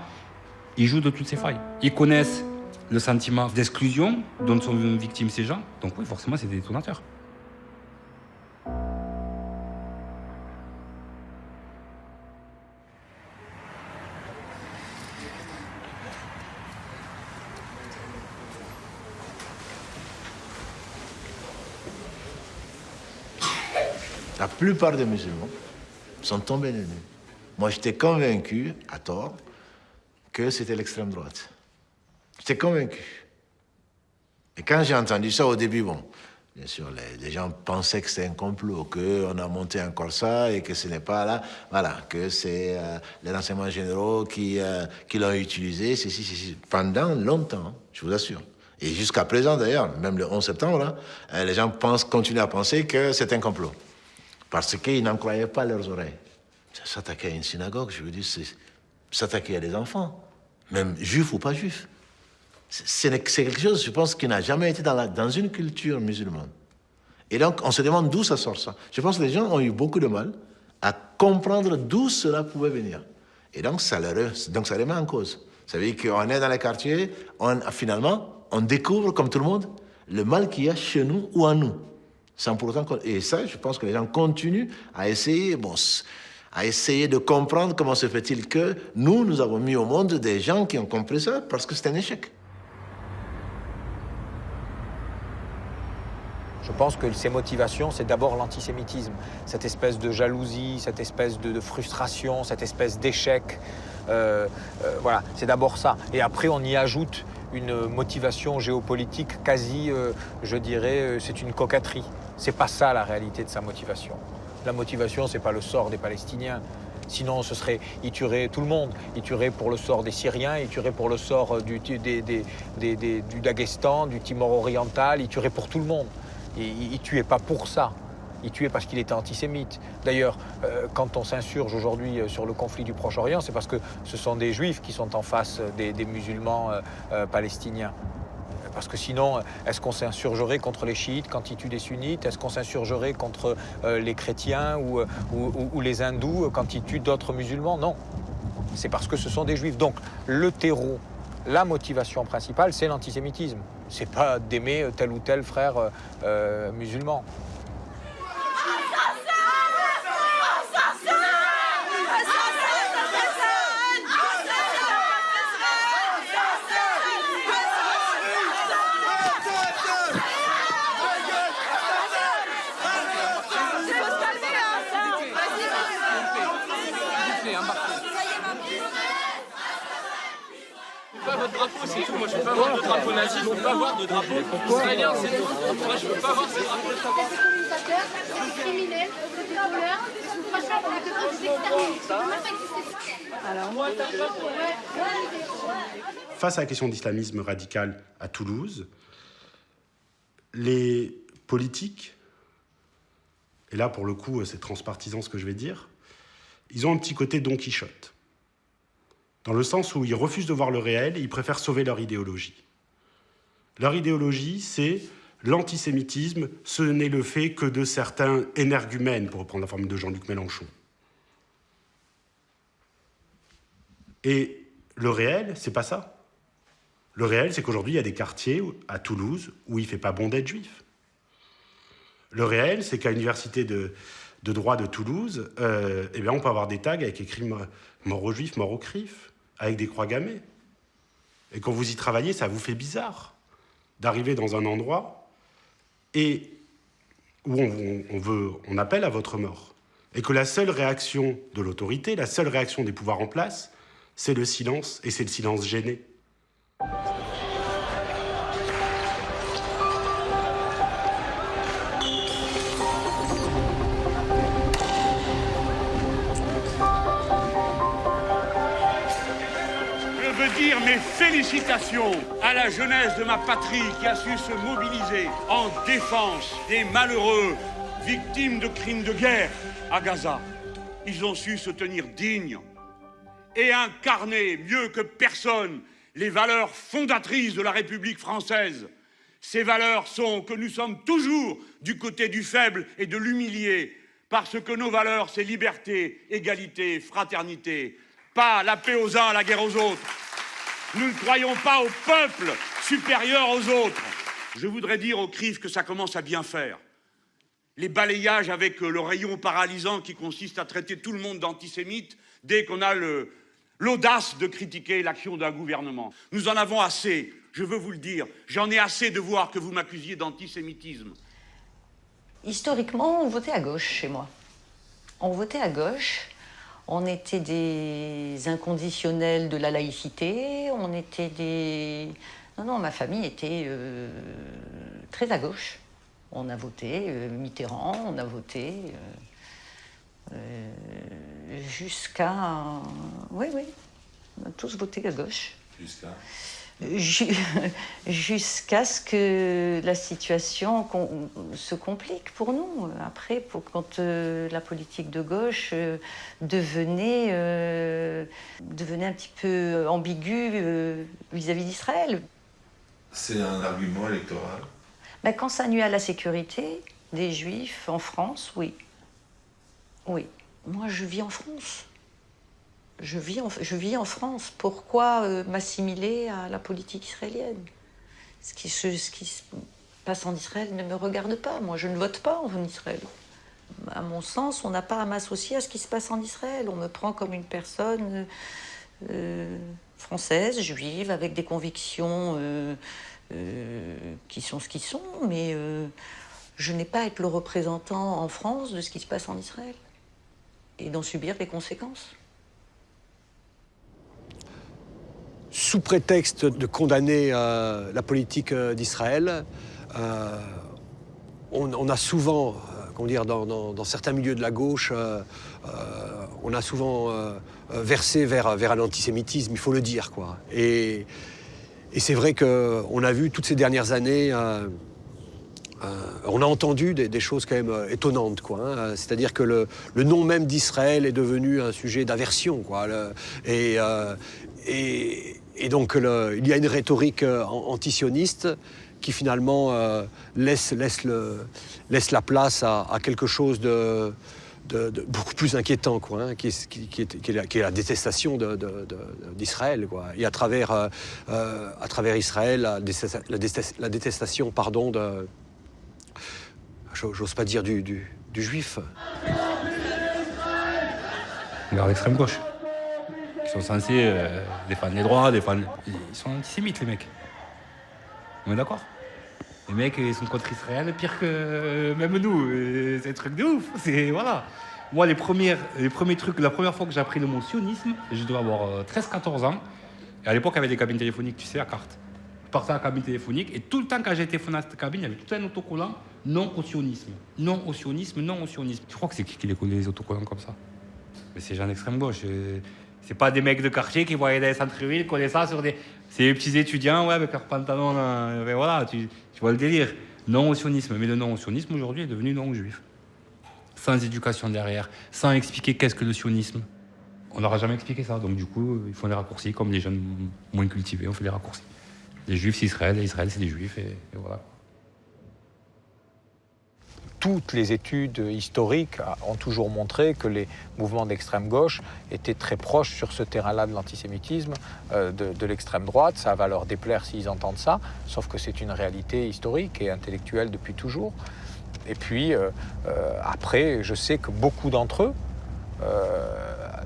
Ils jouent de toutes ces failles. Ils connaissent le sentiment d'exclusion dont sont victimes ces gens. Donc oui, forcément, c'est des détonateurs. La plupart des musulmans sont tombés nus. Moi, j'étais convaincu, à tort, que c'était l'extrême droite. J'étais convaincu. Et quand j'ai entendu ça au début, bon, bien sûr, les gens pensaient que c'était un complot, qu'on a monté encore ça et que ce n'est pas là, voilà, que c'est les renseignements généraux qui l'ont utilisé, ceci, pendant longtemps, je vous assure. Et jusqu'à présent, d'ailleurs, même le 11 septembre, là, les gens continuent à penser que c'est un complot. Parce qu'ils n'en croyaient pas leurs oreilles. S'attaquer à une synagogue, je veux dire, c'est s'attaquer à des enfants, même juifs ou pas juifs. C'est quelque chose, je pense, qui n'a jamais été dans une culture musulmane. Et donc, on se demande d'où ça sort, ça. Je pense que les gens ont eu beaucoup de mal à comprendre d'où cela pouvait venir. Et donc, ça les met en cause. Ça veut dire qu'on est dans les quartiers, finalement, on découvre, comme tout le monde, le mal qu'il y a chez nous ou en nous. Sans pour autant et ça, je pense que les gens continuent à essayer, de comprendre comment se fait-il que nous avons mis au monde des gens qui ont compris ça parce que c'est un échec. Je pense que ces motivations, c'est d'abord l'antisémitisme, cette espèce de jalousie, cette espèce de frustration, cette espèce d'échec. Voilà, c'est d'abord ça. Et après, on y ajoute une motivation géopolitique quasi, je dirais, c'est une coquetterie. C'est pas ça la réalité de sa motivation. La motivation, c'est pas le sort des Palestiniens. Sinon, ce serait, il tuerait tout le monde. Il tuerait pour le sort des Syriens, il tuerait pour le sort du Daghestan, du Timor oriental, il tuerait pour tout le monde. Il tuait pas pour ça. Il tuait parce qu'il était antisémite. D'ailleurs, quand on s'insurge aujourd'hui sur le conflit du Proche-Orient, c'est parce que ce sont des juifs qui sont en face des musulmans palestiniens. Parce que sinon, est-ce qu'on s'insurgerait contre les chiites quand ils tuent des sunnites? Est-ce qu'on s'insurgerait contre les chrétiens ou les hindous quand ils tuent d'autres musulmans? Non. C'est parce que ce sont des juifs. Donc, le terreau, la motivation principale, c'est l'antisémitisme. C'est pas d'aimer tel ou tel frère musulman. Votre drapeau, c'est tout. Moi, je veux pas voir de drapeau nazi, je veux pas voir de drapeau israélien, c'est tout. Moi, je veux pas voir ces drapeaux. Des criminels, des voleurs, franchement, on devrait les exterminer. Ça ne peut même pas exister. Alors, moi, face à la question d'islamisme radical à Toulouse, les politiques, et là, pour le coup, c'est transpartisan ce que je vais dire, ils ont un petit côté Don Quichotte. Dans le sens où ils refusent de voir le réel et ils préfèrent sauver leur idéologie. Leur idéologie, c'est l'antisémitisme, ce n'est le fait que de certains énergumènes, pour reprendre la formule de Jean-Luc Mélenchon. Et le réel, c'est pas ça. Le réel, c'est qu'aujourd'hui, il y a des quartiers à Toulouse où il ne fait pas bon d'être juif. Le réel, c'est qu'à l'université de droit de Toulouse, on peut avoir des tags avec écrit « mort aux juifs, mort aux crifs », avec des croix gammées. Et quand vous y travaillez, ça vous fait bizarre d'arriver dans un endroit où on appelle à votre mort. Et que la seule réaction de l'autorité, la seule réaction des pouvoirs en place, c'est le silence, et c'est le silence gêné. Mes félicitations à la jeunesse de ma patrie qui a su se mobiliser en défense des malheureux victimes de crimes de guerre à Gaza. Ils ont su se tenir dignes. et incarné mieux que personne les valeurs fondatrices de la République française. Ces valeurs sont que nous sommes toujours du côté du faible et de l'humilié, parce que nos valeurs, c'est liberté, égalité, fraternité, pas la paix aux uns, la guerre aux autres. Nous ne croyons pas au peuple supérieur aux autres. Je voudrais dire au CRIF que ça commence à bien faire. Les balayages avec le rayon paralysant qui consiste à traiter tout le monde d'antisémite dès qu'on a l'audace de critiquer l'action d'un gouvernement. Nous en avons assez, je veux vous le dire. J'en ai assez de voir que vous m'accusiez d'antisémitisme. Historiquement, on votait à gauche chez moi. On votait à gauche. On était des inconditionnels de la laïcité. On était des... Non, ma famille était très à gauche. On a voté Mitterrand, on a voté jusqu'à... Oui, on a tous voté à gauche. Jusqu'à ce que la situation se complique pour nous. Après, quand la politique de gauche devenait un petit peu ambiguë vis-à-vis d'Israël. C'est un argument électoral? Ben, quand ça nuit à la sécurité des Juifs en France, oui. Oui. Moi, je vis en France. Je vis en France. Pourquoi m'assimiler à la politique israélienne? Ce qui se passe en Israël ne me regarde pas. Moi, je ne vote pas en Israël. À mon sens, on n'a pas à m'associer à ce qui se passe en Israël. On me prend comme une personne française, juive, avec des convictions qui sont ce qu'ils sont, mais je n'ai pas à être le représentant en France de ce qui se passe en Israël et d'en subir les conséquences. Sous prétexte de condamner la politique d'Israël, on a souvent, comment dire, dans certains milieux de la gauche, on a souvent versé vers un antisémitisme, il faut le dire, quoi. Et c'est vrai qu'on a vu toutes ces dernières années, on a entendu des choses quand même étonnantes, quoi, hein. C'est-à-dire que le nom même d'Israël est devenu un sujet d'aversion, quoi. Et donc il y a une rhétorique antisioniste qui finalement laisse la place à quelque chose de beaucoup plus inquiétant, quoi, hein, qui est la détestation d'Israël, quoi. Et à travers Israël, la détestation, pardon, j'ose pas dire du juif. Regarde l'extrême gauche, qui sont censés défendre les droits, ils sont antisémites, les mecs. On est d'accord? Les mecs, ils sont contre Israël, pire que même nous. C'est un truc de ouf. Voilà. Moi, les premiers trucs, la première fois que j'ai appris le mot sionisme, je devais avoir 13-14 ans. Et à l'époque, il y avait des cabines téléphoniques, tu sais, à carte. Je partais à la cabine téléphonique et tout le temps, quand j'ai téléphoné à cette cabine, il y avait tout un autocollant non au sionisme. Non au sionisme, non au sionisme. Je crois que c'est qui les collait les autocollants comme ça? Mais c'est gens d'extrême gauche. C'est pas des mecs de quartier qui voyaient dans les centres-villes, coller ça sur des... C'est les petits étudiants, ouais, avec leurs pantalons, là. Voilà, tu vois le délire. Non au sionisme. Mais le non au sionisme, aujourd'hui, est devenu non aux juifs. Sans éducation derrière, sans expliquer qu'est-ce que le sionisme. On n'aura jamais expliqué ça. Donc, du coup, ils font les raccourcis, comme les jeunes moins cultivés, on fait les raccourcis. Les juifs, c'est Israël, et Israël, c'est des juifs, et voilà. Toutes les études historiques ont toujours montré que les mouvements d'extrême gauche étaient très proches sur ce terrain-là de l'antisémitisme, de l'extrême droite. Ça va leur déplaire s'ils entendent ça, sauf que c'est une réalité historique et intellectuelle depuis toujours. Et puis, après, je sais que beaucoup d'entre eux,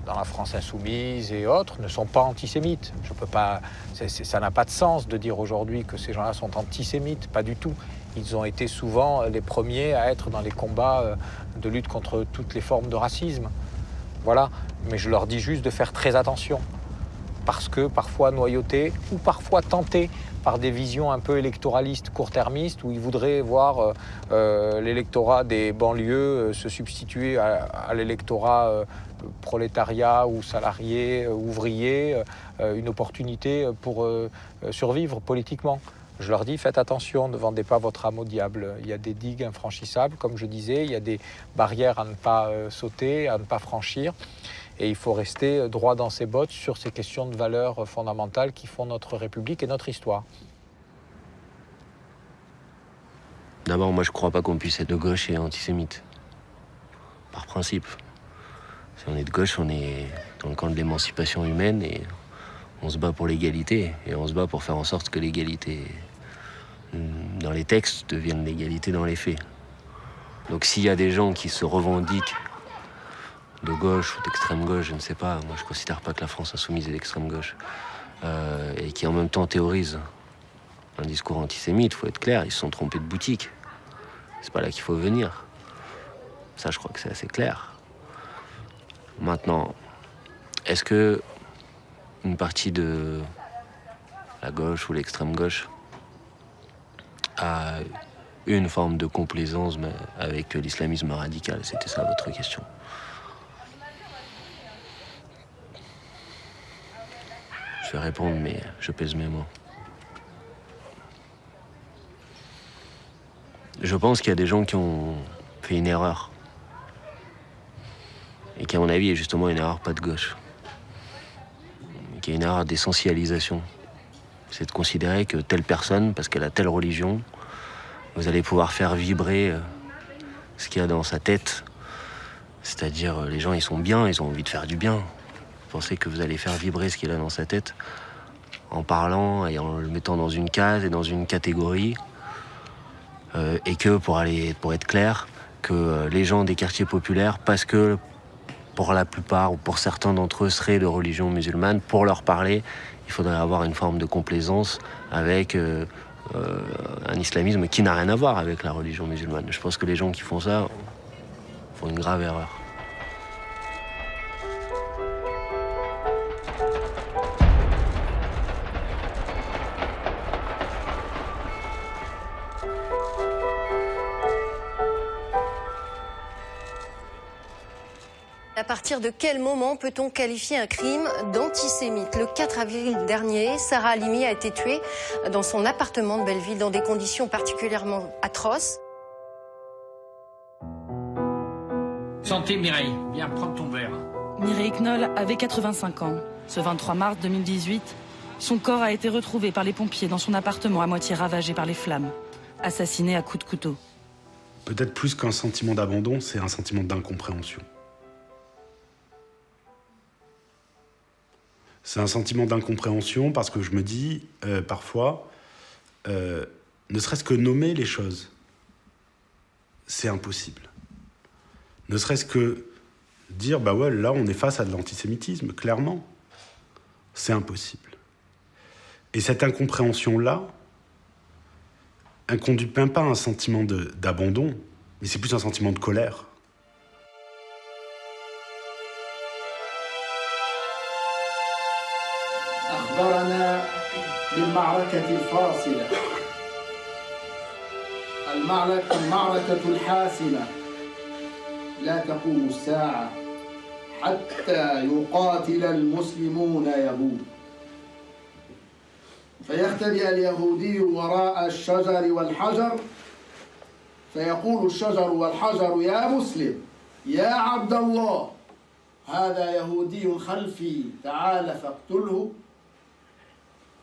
dans la France insoumise et autres, ne sont pas antisémites. Je peux pas, ça n'a pas de sens de dire aujourd'hui que ces gens-là sont antisémites, pas du tout. Ils ont été souvent les premiers à être dans les combats de lutte contre toutes les formes de racisme. Voilà, mais je leur dis juste de faire très attention, parce que parfois noyautés ou parfois tentés par des visions un peu électoralistes, court-termistes, où ils voudraient voir l'électorat des banlieues se substituer à l'électorat prolétariat ou salarié, ouvrier, une opportunité pour survivre politiquement. Je leur dis, faites attention, ne vendez pas votre âme au diable. Il y a des digues infranchissables, comme je disais, il y a des barrières à ne pas sauter, à ne pas franchir. Et il faut rester droit dans ses bottes sur ces questions de valeurs fondamentales qui font notre République et notre histoire. D'abord, moi je crois pas qu'on puisse être de gauche et antisémite. Par principe. Si on est de gauche, on est dans le camp de l'émancipation humaine et on se bat pour l'égalité. Et on se bat pour faire en sorte que l'égalité dans les textes devienne l'égalité dans les faits. Donc s'il y a des gens qui se revendiquent de gauche ou d'extrême gauche, je ne sais pas, moi je considère pas que la France insoumise est d'extrême gauche, et qui en même temps théorisent un discours antisémite, il faut être clair, ils se sont trompés de boutique. C'est pas là qu'il faut venir. Ça, je crois que c'est assez clair. Maintenant, est-ce que une partie de la gauche ou l'extrême gauche a une forme de complaisance avec l'islamisme radical? C'était ça votre question. Je vais répondre, mais je pèse mes mots. Je pense qu'il y a des gens qui ont fait une erreur. Et qui, à mon avis, est justement une erreur pas de gauche. Qui est une erreur d'essentialisation. C'est de considérer que telle personne, parce qu'elle a telle religion, vous allez pouvoir faire vibrer ce qu'il y a dans sa tête. C'est-à-dire, les gens, ils sont bien, ils ont envie de faire du bien. Vous pensez que vous allez faire vibrer ce qu'il y a dans sa tête en parlant et en le mettant dans une case et dans une catégorie. Et que, pour être clair, que les gens des quartiers populaires, parce que pour la plupart ou pour certains d'entre eux seraient de religion musulmane, pour leur parler, il faudrait avoir une forme de complaisance avec un islamisme qui n'a rien à voir avec la religion musulmane. Je pense que les gens qui font ça font une grave erreur. À partir de quel moment peut-on qualifier un crime d'antisémite? Le 4 avril dernier, Sarah Halimi a été tuée dans son appartement de Belleville dans des conditions particulièrement atroces. Santé Mireille, viens prendre ton verre. Mireille Knoll avait 85 ans. Ce 23 mars 2018, son corps a été retrouvé par les pompiers dans son appartement à moitié ravagé par les flammes, assassiné à coups de couteau. Peut-être plus qu'un sentiment d'abandon, c'est un sentiment d'incompréhension. C'est un sentiment d'incompréhension parce que je me dis, parfois, ne serait-ce que nommer les choses, c'est impossible. Ne serait-ce que dire, bah ouais, là, on est face à de l'antisémitisme, clairement. C'est impossible. Et cette incompréhension-là, elle ne conduit même pas à un sentiment d'abandon, mais c'est plus un sentiment de colère. أخبرنا بالمعركة الفاصلة المعركة الحاسمة لا تقوم الساعة حتى يقاتل المسلمون يهود فيختبئ اليهودي وراء الشجر والحجر فيقول الشجر والحجر يا مسلم يا عبد الله هذا يهودي خلفي تعال فاقتله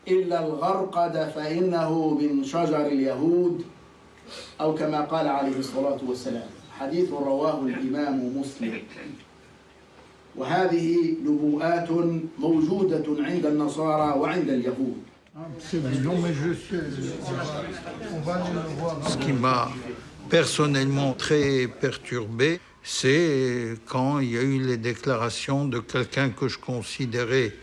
إلا الغرقد فإنه من شجر اليهود أو كما قال عليه الصلاة والسلام حديث رواه الإمام مسلم وهذه نبوءات موجودة عند النصارى وعند اليهود. Ce qui m'a personnellement très perturbé, c'est quand il y a eu les déclarations de quelqu'un que je considérais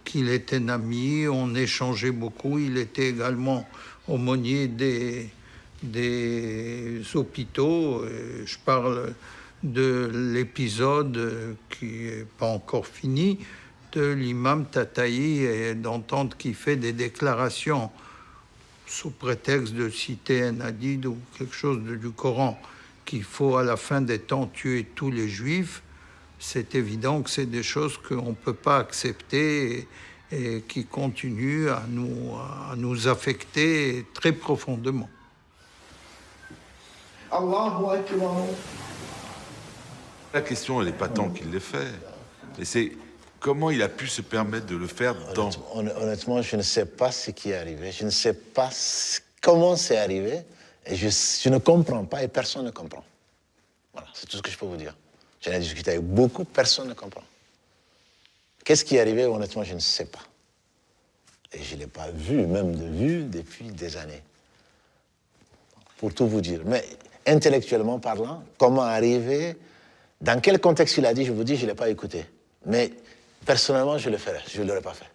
qu'il était un ami, on échangeait beaucoup, il était également aumônier des hôpitaux. Je parle de l'épisode qui n'est pas encore fini, de l'imam Tataï, et d'entendre qu'il fait des déclarations sous prétexte de citer un hadith ou quelque chose du Coran, qu'il faut à la fin des temps tuer tous les juifs. C'est évident que c'est des choses qu'on ne peut pas accepter et qui continuent à nous affecter très profondément. La question, elle n'est pas tant qu'il l'ait fait. Et c'est comment il a pu se permettre de le faire dans... Honnêtement, je ne sais pas ce qui est arrivé. Je ne sais pas comment c'est arrivé. Et je ne comprends pas et personne ne comprend. Voilà, c'est tout ce que je peux vous dire. J'en ai discuté avec beaucoup, personne ne comprend. Qu'est-ce qui est arrivé? Honnêtement, je ne sais pas. Et je ne l'ai pas vu, même de vue, depuis des années. Pour tout vous dire. Mais intellectuellement parlant, comment arriver, dans quel contexte il a dit, je vous dis, je ne l'ai pas écouté. Mais personnellement, je le ferais, je ne l'aurais pas fait.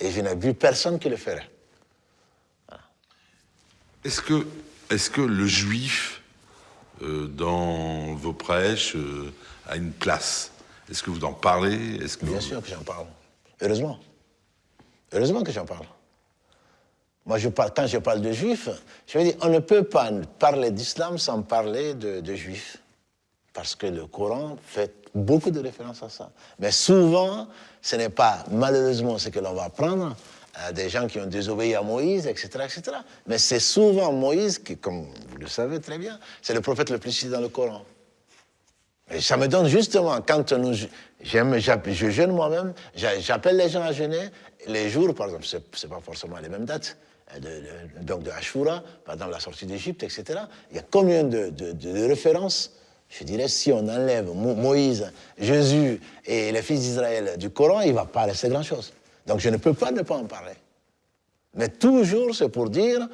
Et je n'ai vu personne qui le ferait. Voilà. Est-ce que le juif, dans vos prêches, a une place? Est-ce que vous en parlez? Bien sûr que j'en parle. Heureusement. Heureusement que j'en parle. Moi, quand je parle de juifs, je veux dire, on ne peut pas parler d'islam sans parler de juifs. Parce que le Coran fait beaucoup de références à ça. Mais souvent, ce n'est pas malheureusement ce que l'on va prendre, des gens qui ont désobéi à Moïse, etc., etc. Mais c'est souvent Moïse qui, comme vous le savez très bien, c'est le prophète le plus cité dans le Coran. Et ça me donne justement, quand je jeûne moi-même, j'appelle les gens à jeûner, les jours, par exemple, c'est pas forcément les mêmes dates, donc de Ashura, par exemple la sortie d'Égypte, etc. Il y a combien de références? Je dirais, si on enlève Moïse, Jésus et les fils d'Israël du Coran, il ne va pas rester grand-chose. Donc je ne peux pas ne pas en parler. Mais toujours, c'est pour dire,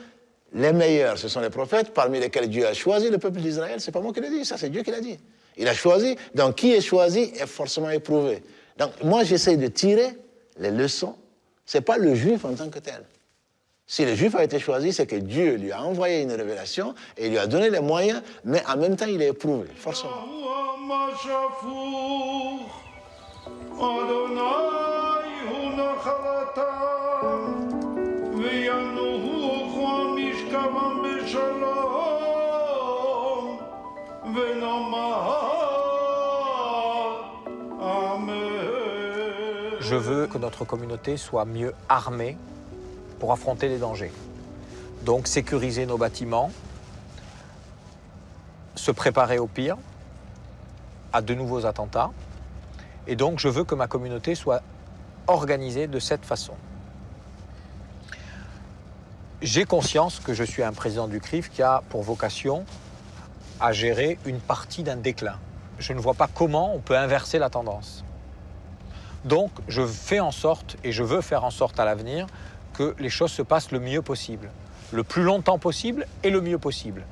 les meilleurs, ce sont les prophètes, parmi lesquels Dieu a choisi le peuple d'Israël. C'est pas moi qui le dis, ça c'est Dieu qui l'a dit. Il a choisi, donc qui est choisi est forcément éprouvé. Donc moi j'essaie de tirer les leçons. Ce n'est pas le juif en tant que tel. Si le juif a été choisi, c'est que Dieu lui a envoyé une révélation et il lui a donné les moyens, mais en même temps il est éprouvé, forcément. Je veux que notre communauté soit mieux armée pour affronter les dangers. Donc sécuriser nos bâtiments, se préparer au pire, à de nouveaux attentats. Et donc je veux que ma communauté soit organisée de cette façon. J'ai conscience que je suis un président du CRIF qui a pour vocation à gérer une partie d'un déclin. Je ne vois pas comment on peut inverser la tendance. Donc je fais en sorte, et je veux faire en sorte à l'avenir, que les choses se passent le mieux possible, le plus longtemps possible et le mieux possible.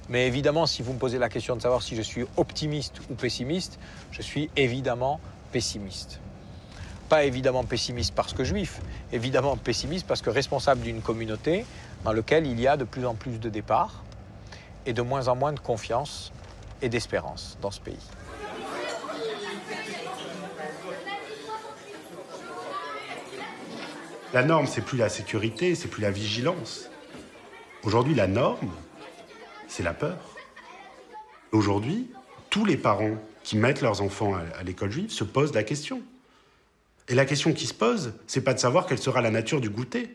Mais évidemment, si vous me posez la question de savoir si je suis optimiste ou pessimiste, je suis évidemment pessimiste. Pas évidemment pessimiste parce que juif, évidemment pessimiste parce que responsable d'une communauté dans laquelle il y a de plus en plus de départs et de moins en moins de confiance et d'espérance dans ce pays. La norme, c'est plus la sécurité, c'est plus la vigilance. Aujourd'hui, la norme, c'est la peur. Aujourd'hui, tous les parents qui mettent leurs enfants à l'école juive se posent la question. Et la question qui se pose, c'est pas de savoir quelle sera la nature du goûter.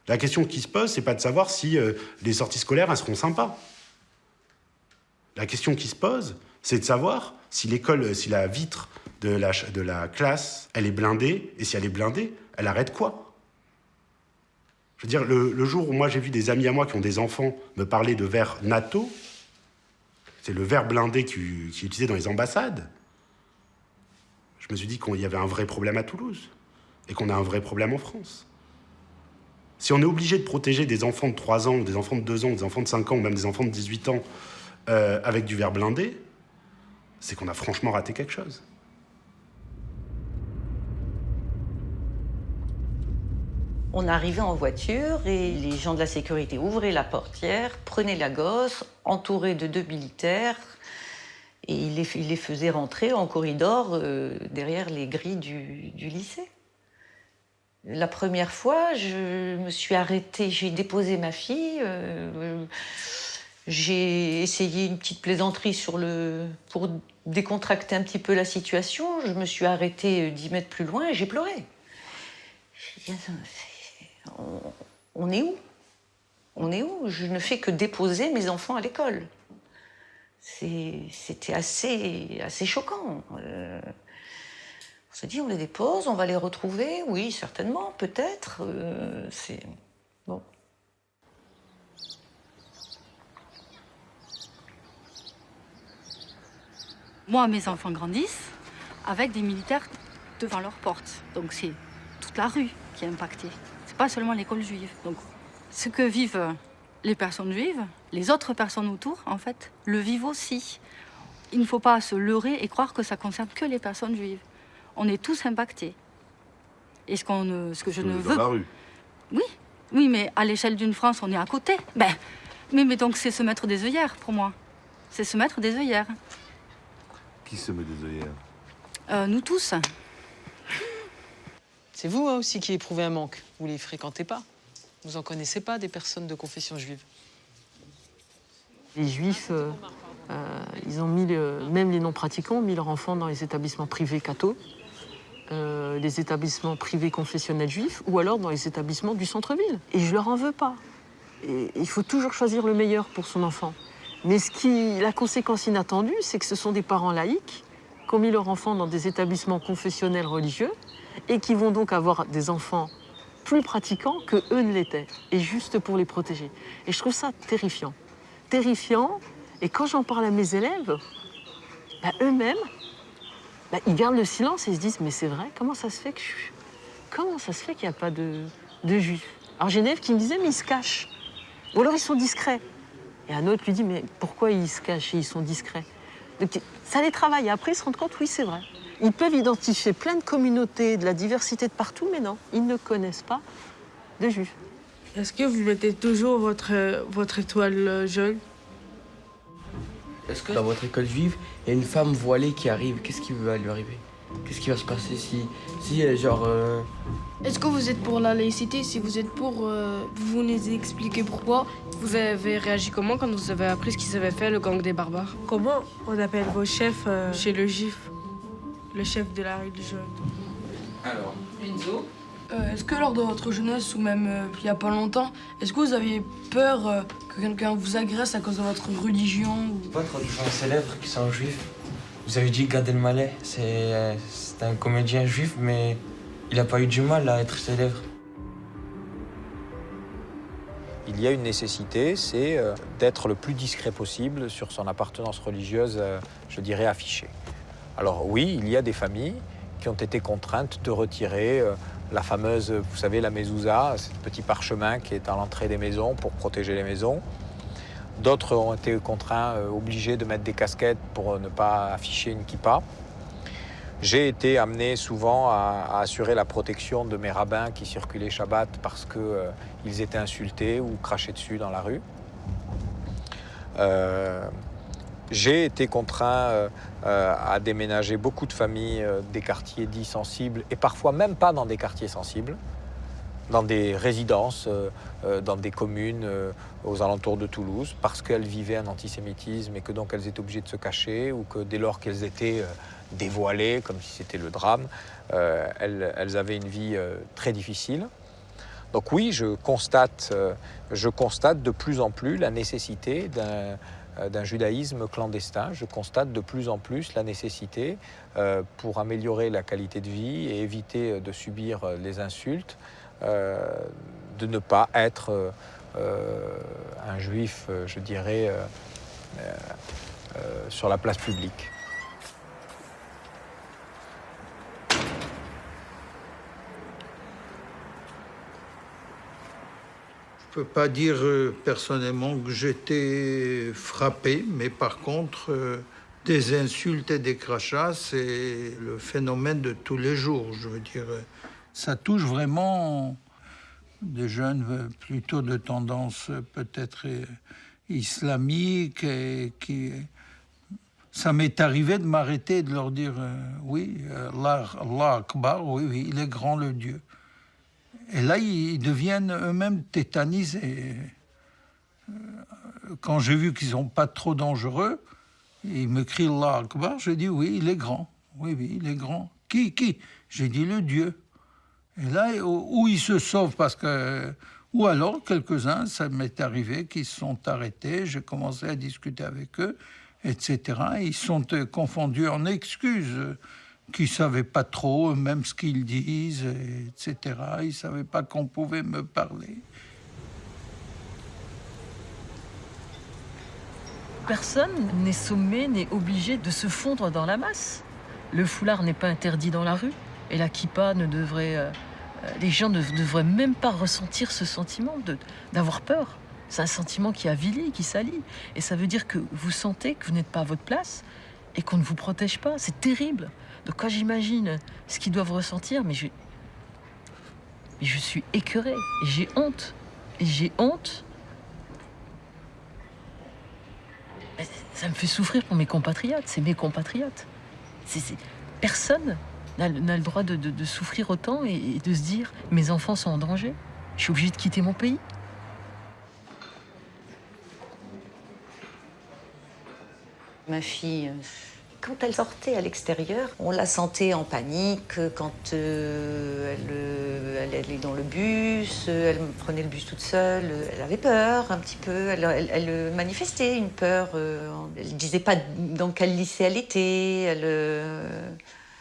La question qui se pose, c'est pas de savoir si les sorties scolaires, elles seront sympas. La question qui se pose, c'est de savoir si l'école, si la vitre de la classe, elle est blindée, et si elle est blindée, elle arrête quoi? Je veux dire, le jour où moi j'ai vu des amis à moi qui ont des enfants me parler de verre NATO, c'est le verre blindé qui est utilisé dans les ambassades, je me suis dit qu'il y avait un vrai problème à Toulouse et qu'on a un vrai problème en France. Si on est obligé de protéger des enfants de 3 ans, ou des enfants de 2 ans, ou des enfants de 5 ans, ou même des enfants de 18 ans avec du verre blindé, c'est qu'on a franchement raté quelque chose. On arrivait en voiture et les gens de la sécurité ouvraient la portière, prenaient la gosse, entourés de 2 militaires, et ils les faisaient rentrer en corridor derrière les grilles du lycée. La première fois, je me suis arrêtée, j'ai déposé ma fille, j'ai essayé une petite plaisanterie pour décontracter un petit peu la situation. Je me suis arrêtée 10 mètres plus loin et j'ai pleuré. On est où? On est où? Je ne fais que déposer mes enfants à l'école. C'était assez choquant. On s'est dit, on les dépose, on va les retrouver. Oui, certainement, peut-être. C'est... Bon. Moi, mes enfants grandissent avec des militaires devant leur porte. Donc c'est toute la rue qui est impactée. C'est pas seulement l'école juive. Donc ce que vivent les personnes juives, les autres personnes autour, en fait, le vivent aussi. Il ne faut pas se leurrer et croire que ça concerne que les personnes juives. On est tous impactés. Et ce que je ne veux... Dans la rue. Oui, mais à l'échelle d'une France, on est à côté. Mais donc c'est se mettre des œillères pour moi. C'est se mettre des œillères. Qui se met des œillères? Nous tous. C'est vous aussi qui éprouvez un manque. Vous les fréquentez pas. Vous en connaissez pas des personnes de confession juive. Les juifs, ils ont mis, même les non-pratiquants, ont mis leurs enfants dans les établissements privés cathos, les établissements privés confessionnels juifs, ou alors dans les établissements du centre-ville. Et je leur en veux pas. Et il faut toujours choisir le meilleur pour son enfant. Mais la conséquence inattendue, c'est que ce sont des parents laïcs qui ont mis leurs enfants dans des établissements confessionnels religieux et qui vont donc avoir des enfants plus pratiquants que eux ne l'étaient, et juste pour les protéger. Et je trouve ça terrifiant. Terrifiant, et quand j'en parle à mes élèves, eux-mêmes, ils gardent le silence et ils se disent « Mais c'est vrai, comment ça se fait qu'il n'y a pas de juifs ?» Alors j'ai une élève qui me disait « Mais ils se cachent. Ou alors ils sont discrets. » Et un autre lui dit « Mais pourquoi ils se cachent et ils sont discrets ?» Donc ça les travaille. Et après, ils se rendent compte « Oui, c'est vrai. » Ils peuvent identifier plein de communautés, de la diversité de partout, mais non, ils ne connaissent pas de juifs. Est-ce que vous mettez toujours votre étoile jaune? Est-ce que dans votre école juive, il y a une femme voilée qui arrive? Qu'est-ce qui va lui arriver? Qu'est-ce qui va se passer si genre... Est-ce que vous êtes pour la laïcité? Si vous êtes pour, vous nous expliquez pourquoi? Vous avez réagi comment quand vous avez appris ce qu'ils avaient fait, le gang des barbares? Comment on appelle vos chefs chez le juif? Le chef de la religion. Alors, Enzo? Est-ce que lors de votre jeunesse, ou même il n'y a pas longtemps, est-ce que vous aviez peur que quelqu'un vous agresse à cause de votre religion Votre religion célèbre, qui sont juifs. Vous avez dit Gad Elmaleh, c'est un comédien juif, mais il n'a pas eu du mal à être célèbre. Il y a une nécessité, c'est d'être le plus discret possible sur son appartenance religieuse, je dirais, affichée. Alors oui, il y a des familles qui ont été contraintes de retirer la fameuse, vous savez, la mezouza, ce petit parchemin qui est à l'entrée des maisons pour protéger les maisons. D'autres ont été contraints, obligés de mettre des casquettes pour ne pas afficher une kippa. J'ai été amené souvent à assurer la protection de mes rabbins qui circulaient Shabbat parce qu'ils étaient insultés ou crachés dessus dans la rue. J'ai été contraint à déménager beaucoup de familles des quartiers dits sensibles, et parfois même pas dans des quartiers sensibles, dans des résidences, dans des communes aux alentours de Toulouse, parce qu'elles vivaient un antisémitisme et que donc elles étaient obligées de se cacher, ou que dès lors qu'elles étaient dévoilées, comme si c'était le drame, elles avaient une vie très difficile. Donc oui, je constate de plus en plus la nécessité d'un judaïsme clandestin. Je constate de plus en plus la nécessité, pour améliorer la qualité de vie et éviter de subir les insultes, de ne pas être un juif, je dirais, sur la place publique. Je ne peux pas dire personnellement que j'étais frappé, mais par contre, des insultes et des crachats, c'est le phénomène de tous les jours. Je veux dire, ça touche vraiment des jeunes plutôt de tendance peut-être islamique. Ça m'est arrivé de m'arrêter et de leur dire oui, Allah Akbar, oui, il est grand le Dieu. Et là, ils deviennent eux-mêmes tétanisés. Quand j'ai vu qu'ils ne sont pas trop dangereux, ils me crient Allah Akbar, j'ai dit oui, il est grand. Oui, il est grand. Qui? J'ai dit le Dieu. Et là, où ils se sauvent parce que... Ou alors, quelques-uns, ça m'est arrivé qu'ils se sont arrêtés, j'ai commencé à discuter avec eux, etc. Ils sont confondus en excuses qui ne savaient pas trop eux-mêmes ce qu'ils disent, etc. Ils ne savaient pas qu'on pouvait me parler. Personne n'est sommé, n'est obligé de se fondre dans la masse. Le foulard n'est pas interdit dans la rue. Et la kippa ne devrait... les gens ne devraient même pas ressentir ce sentiment d'avoir peur. C'est un sentiment qui avilit, qui salit. Et ça veut dire que vous sentez que vous n'êtes pas à votre place et qu'on ne vous protège pas. C'est terrible. Donc quand j'imagine ce qu'ils doivent ressentir, mais je suis écœurée. Et j'ai honte. Et j'ai honte. Ça me fait souffrir pour mes compatriotes. C'est mes compatriotes. Personne n'a le droit de souffrir autant et de se dire « mes enfants sont en danger, je suis obligée de quitter mon pays ». Ma fille, quand elle sortait à l'extérieur, on la sentait en panique quand elle allait dans le bus, elle prenait le bus toute seule, elle avait peur un petit peu, elle manifestait une peur, elle ne disait pas dans quel lycée elle était,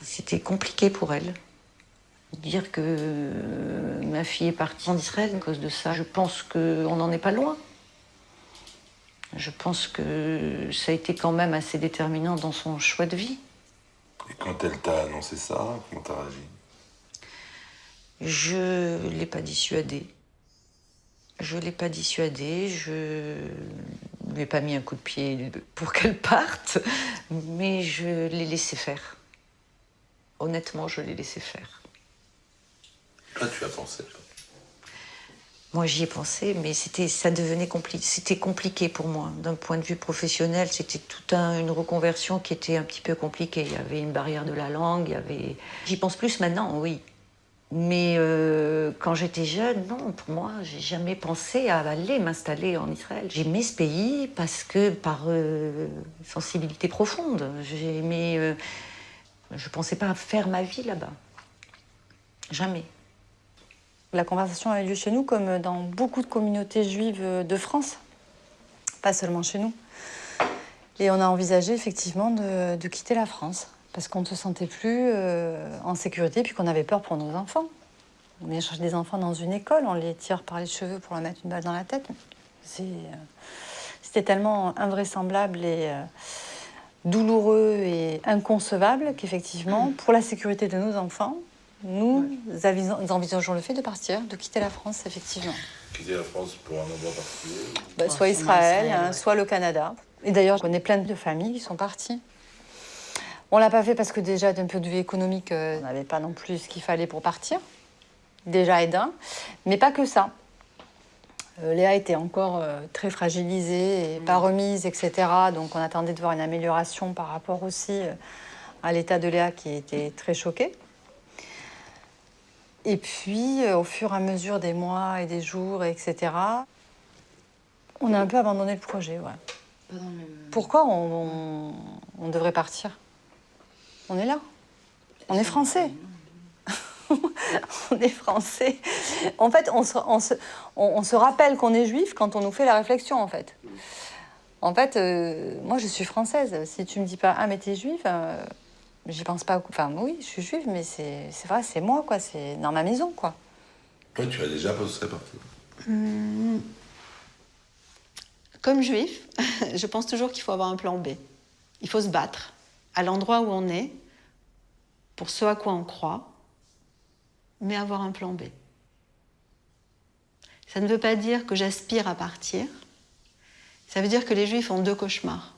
c'était compliqué pour elle. Dire que ma fille est partie en Israël à cause de ça, je pense qu'on n'en est pas loin. Je pense que ça a été quand même assez déterminant dans son choix de vie. Et quand elle t'a annoncé ça, comment t'as réagi? Je ne l'ai pas dissuadée. Je ne l'ai pas dissuadée, je ne lui ai pas mis un coup de pied pour qu'elle parte, mais je l'ai laissé faire. Honnêtement, je l'ai laissé faire. Là, tu as pensé. Moi, j'y ai pensé, mais ça devenait compliqué. C'était compliqué pour moi. D'un point de vue professionnel, c'était toute une reconversion qui était un petit peu compliquée. Il y avait une barrière de la langue, J'y pense plus maintenant, oui. Mais quand j'étais jeune, non, pour moi, j'ai jamais pensé à aller m'installer en Israël. J'aimais ce pays parce que, par sensibilité profonde, je pensais pas faire ma vie là-bas. Jamais. La conversation a eu lieu chez nous, comme dans beaucoup de communautés juives de France, pas seulement chez nous. Et on a envisagé effectivement de quitter la France, parce qu'on ne se sentait plus en sécurité, puis qu'on avait peur pour nos enfants. On vient chercher des enfants dans une école, on les tire par les cheveux pour leur mettre une balle dans la tête. C'était tellement invraisemblable et douloureux et inconcevable qu'effectivement, pour la sécurité de nos enfants, nous envisageons le fait de partir, de quitter la France, effectivement. Quitter la France pour un endroit particulier? Soit Israël, soit le Canada. Et d'ailleurs, on connaît plein de familles qui sont parties. On ne l'a pas fait parce que déjà, d'un point de vue économique, on n'avait pas non plus ce qu'il fallait pour partir. Déjà aidant. Mais pas que ça. Léa était encore très fragilisée et pas remise, etc. Donc on attendait de voir une amélioration par rapport aussi à l'état de Léa qui était très choqué. Et puis, au fur et à mesure des mois et des jours, etc., on a un peu abandonné le projet, ouais. Pourquoi on devrait partir? On est là. On est français. On est français. En fait, on se rappelle qu'on est juif quand on nous fait la réflexion, en fait. En fait, moi, je suis française. Si tu me dis pas « Ah, mais t'es juive », j'y pense pas. Enfin, oui, je suis juive, mais c'est vrai, c'est moi, quoi. C'est dans ma maison, quoi. Oui, tu as déjà pensé partir. Comme juif, je pense toujours qu'il faut avoir un plan B. Il faut se battre à l'endroit où on est, pour ce à quoi on croit, mais avoir un plan B. Ça ne veut pas dire que j'aspire à partir. Ça veut dire que les Juifs ont deux cauchemars.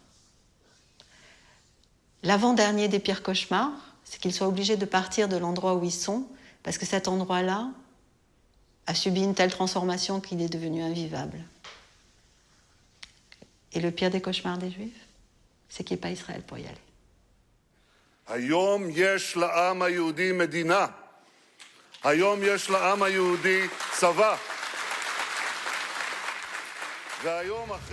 L'avant-dernier des pires cauchemars, c'est qu'ils soient obligés de partir de l'endroit où ils sont, parce que cet endroit-là a subi une telle transformation qu'il est devenu invivable. Et le pire des cauchemars des Juifs, c'est qu'il n'y ait pas Israël pour y aller. היום יש לעם היהודי מדינה. היום יש לעם היהודי צבא.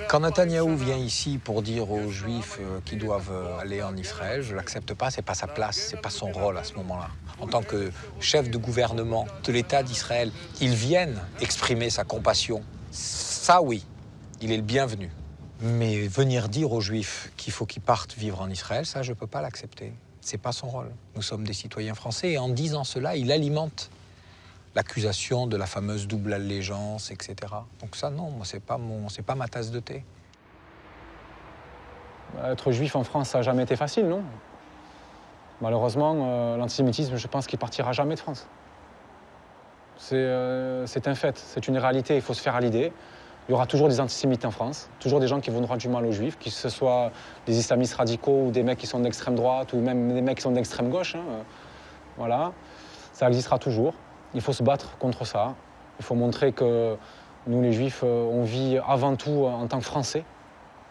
Quand Netanyahou vient ici pour dire aux Juifs qu'ils doivent aller en Israël, je ne l'accepte pas, c'est pas sa place, c'est pas son rôle à ce moment-là. En tant que chef de gouvernement de l'État d'Israël, il vienne exprimer sa compassion. Ça, oui, il est le bienvenu. Mais venir dire aux Juifs qu'il faut qu'ils partent vivre en Israël, ça, je ne peux pas l'accepter. C'est pas son rôle. Nous sommes des citoyens français et en disant cela, il alimente l'accusation de la fameuse double allégeance, etc. Donc ça, non, moi, c'est pas ma tasse de thé. Être juif en France, ça n'a jamais été facile, non? Malheureusement, l'antisémitisme, je pense qu'il partira jamais de France. C'est un fait, c'est une réalité, il faut se faire à l'idée. Il y aura toujours des antisémites en France, toujours des gens qui vont droit du mal aux juifs, que ce soit des islamistes radicaux ou des mecs qui sont d'extrême droite ou même des mecs qui sont d'extrême gauche. Voilà, ça existera toujours. Il faut se battre contre ça. Il faut montrer que nous, les juifs, on vit avant tout en tant que Français,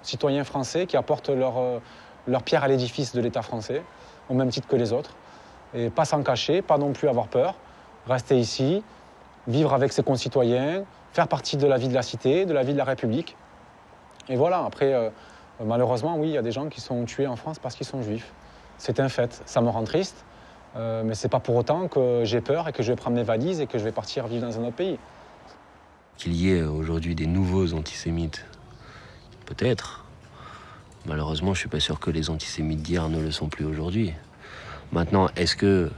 citoyens français qui apportent leur pierre à l'édifice de l'État français, au même titre que les autres. Et pas s'en cacher, pas non plus avoir peur, rester ici, vivre avec ses concitoyens, faire partie de la vie de la cité, de la vie de la République. Et voilà, après, malheureusement, oui, il y a des gens qui sont tués en France parce qu'ils sont juifs. C'est un fait, ça me rend triste, mais c'est pas pour autant que j'ai peur et que je vais prendre mes valises et que je vais partir vivre dans un autre pays. Qu'il y ait aujourd'hui des nouveaux antisémites, peut-être. Malheureusement, je suis pas sûr que les antisémites d'hier ne le sont plus aujourd'hui. Maintenant, est-ce que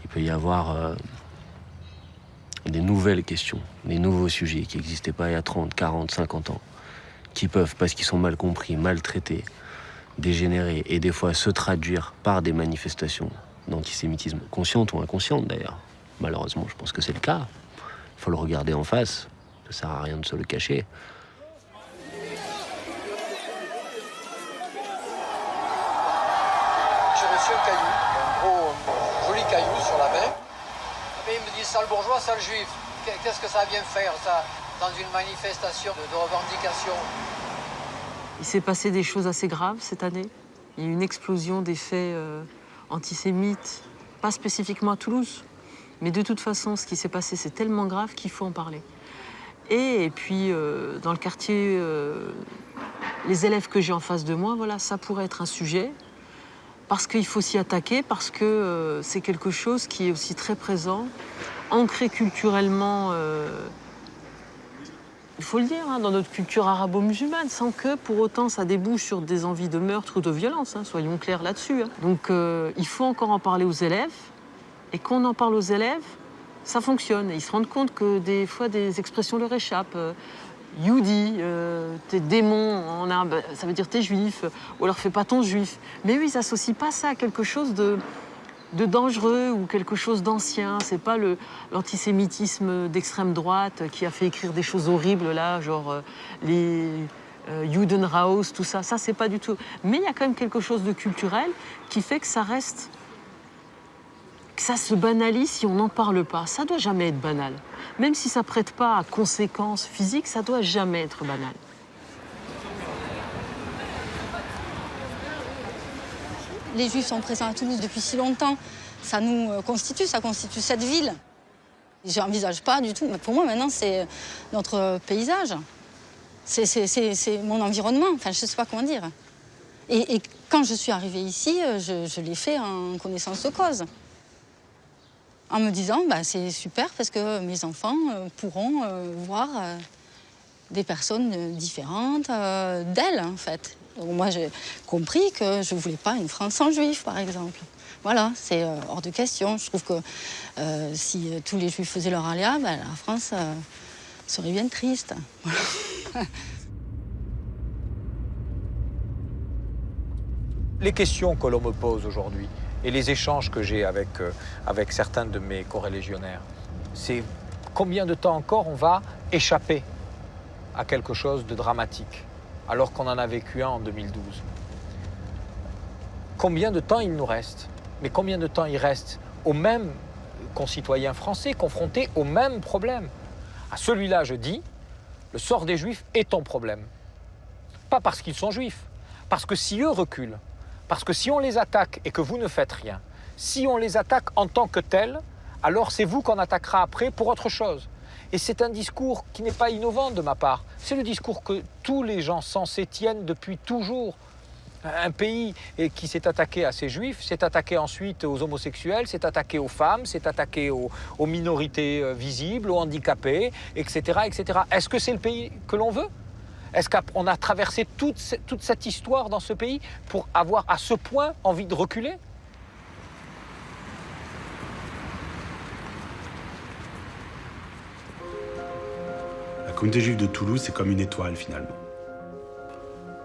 il peut y avoir des nouvelles questions, des nouveaux sujets qui n'existaient pas il y a 30, 40, 50 ans, qui peuvent, parce qu'ils sont mal compris, mal traités, dégénérer et des fois se traduire par des manifestations d'antisémitisme, conscientes ou inconscientes d'ailleurs. Malheureusement, je pense que c'est le cas. Il faut le regarder en face, ça ne sert à rien de se le cacher. J'ai reçu un caillou, un gros, joli caillou sur la main. Et il me dit, sale bourgeois, sale juif. Qu'est-ce que ça vient faire, ça, dans une manifestation de revendication? Il s'est passé des choses assez graves cette année. Il y a eu une explosion des faits antisémites, pas spécifiquement à Toulouse. Mais de toute façon, ce qui s'est passé, c'est tellement grave qu'il faut en parler. Et puis, dans le quartier, les élèves que j'ai en face de moi, voilà, ça pourrait être un sujet. Parce qu'il faut s'y attaquer, parce que c'est quelque chose qui est aussi très présent, ancré culturellement, il faut le dire, dans notre culture arabo-musulmane, sans que pour autant ça débouche sur des envies de meurtre ou de violence, soyons clairs là-dessus. Donc il faut encore en parler aux élèves, et quand on en parle aux élèves, ça fonctionne. Ils se rendent compte que des fois des expressions leur échappent. Youdi, t'es démon en arabe, ça veut dire t'es juif, ou alors fais pas ton juif. Mais eux, ils associent pas ça à quelque chose de dangereux ou quelque chose d'ancien. C'est pas l'antisémitisme d'extrême droite qui a fait écrire des choses horribles, là, genre les Judenraus, tout ça. Ça, c'est pas du tout. Mais il y a quand même quelque chose de culturel qui fait que ça reste... que ça se banalise si on n'en parle pas. Ça doit jamais être banal. Même si ça prête pas à conséquences physiques, ça doit jamais être banal. Les Juifs sont présents à Toulouse depuis si longtemps. Ça nous constitue, ça constitue cette ville. Je n'envisage pas du tout, mais pour moi maintenant c'est notre paysage. C'est mon environnement, enfin je ne sais pas comment dire. Et quand je suis arrivée ici, je l'ai fait en connaissance de cause. En me disant, c'est super parce que mes enfants pourront voir des personnes différentes d'elles, en fait. Donc moi, j'ai compris que je ne voulais pas une France sans juifs, par exemple. Voilà, c'est hors de question. Je trouve que si tous les juifs faisaient leur alia, la France serait bien triste. Voilà. Les questions que l'on me pose aujourd'hui et les échanges que j'ai avec certains de mes corélégionnaires, c'est combien de temps encore on va échapper à quelque chose de dramatique, alors qu'on en a vécu un en 2012. Combien de temps il nous reste? Mais combien de temps il reste aux mêmes concitoyens français confrontés aux mêmes problèmes? À celui-là, je dis, le sort des Juifs est ton problème. Pas parce qu'ils sont juifs, parce que si eux reculent, parce que si on les attaque et que vous ne faites rien, si on les attaque en tant que tels, alors c'est vous qu'on attaquera après pour autre chose. Et c'est un discours qui n'est pas innovant de ma part. C'est le discours que tous les gens sensés tiennent depuis toujours. Un pays qui s'est attaqué à ses juifs, s'est attaqué ensuite aux homosexuels, s'est attaqué aux femmes, s'est attaqué aux minorités visibles, aux handicapés, etc., etc. Est-ce que c'est le pays que l'on veut ? Est-ce qu'on a traversé toute cette histoire dans ce pays pour avoir à ce point envie de reculer? La communauté juive de Toulouse, c'est comme une étoile finalement.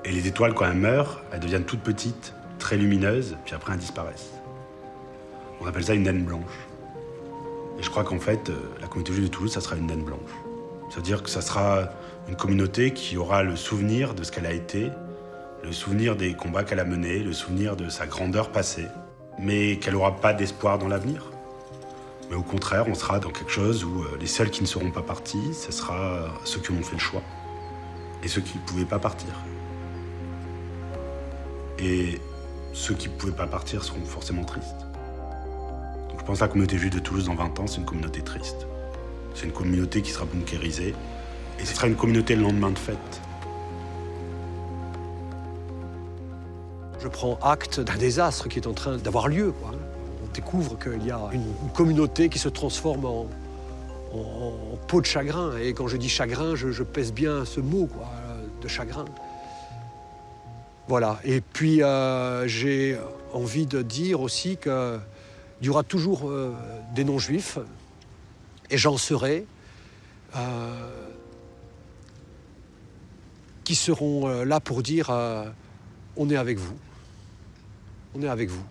Et les étoiles, quand elles meurent, elles deviennent toutes petites, très lumineuses, puis après elles disparaissent. On appelle ça une naine blanche. Et je crois qu'en fait, la communauté juive de Toulouse, ça sera une naine blanche. C'est-à-dire que ça sera une communauté qui aura le souvenir de ce qu'elle a été, le souvenir des combats qu'elle a menés, le souvenir de sa grandeur passée, mais qu'elle n'aura pas d'espoir dans l'avenir. Mais au contraire, on sera dans quelque chose où les seuls qui ne seront pas partis, ce sera ceux qui en ont fait le choix, et ceux qui ne pouvaient pas partir. Et ceux qui ne pouvaient pas partir seront forcément tristes. Donc je pense que la communauté juive de Toulouse dans 20 ans, c'est une communauté triste. C'est une communauté qui sera bunkérisée, et ce sera une communauté le lendemain de fête. Je prends acte d'un désastre qui est en train d'avoir lieu, quoi. On découvre qu'il y a une communauté qui se transforme en peau de chagrin. Et quand je dis chagrin, je pèse bien ce mot, quoi, de chagrin. Voilà. Et puis, j'ai envie de dire aussi qu'il y aura toujours des non-juifs, et j'en serai, qui seront là pour dire on est avec vous. On est avec vous.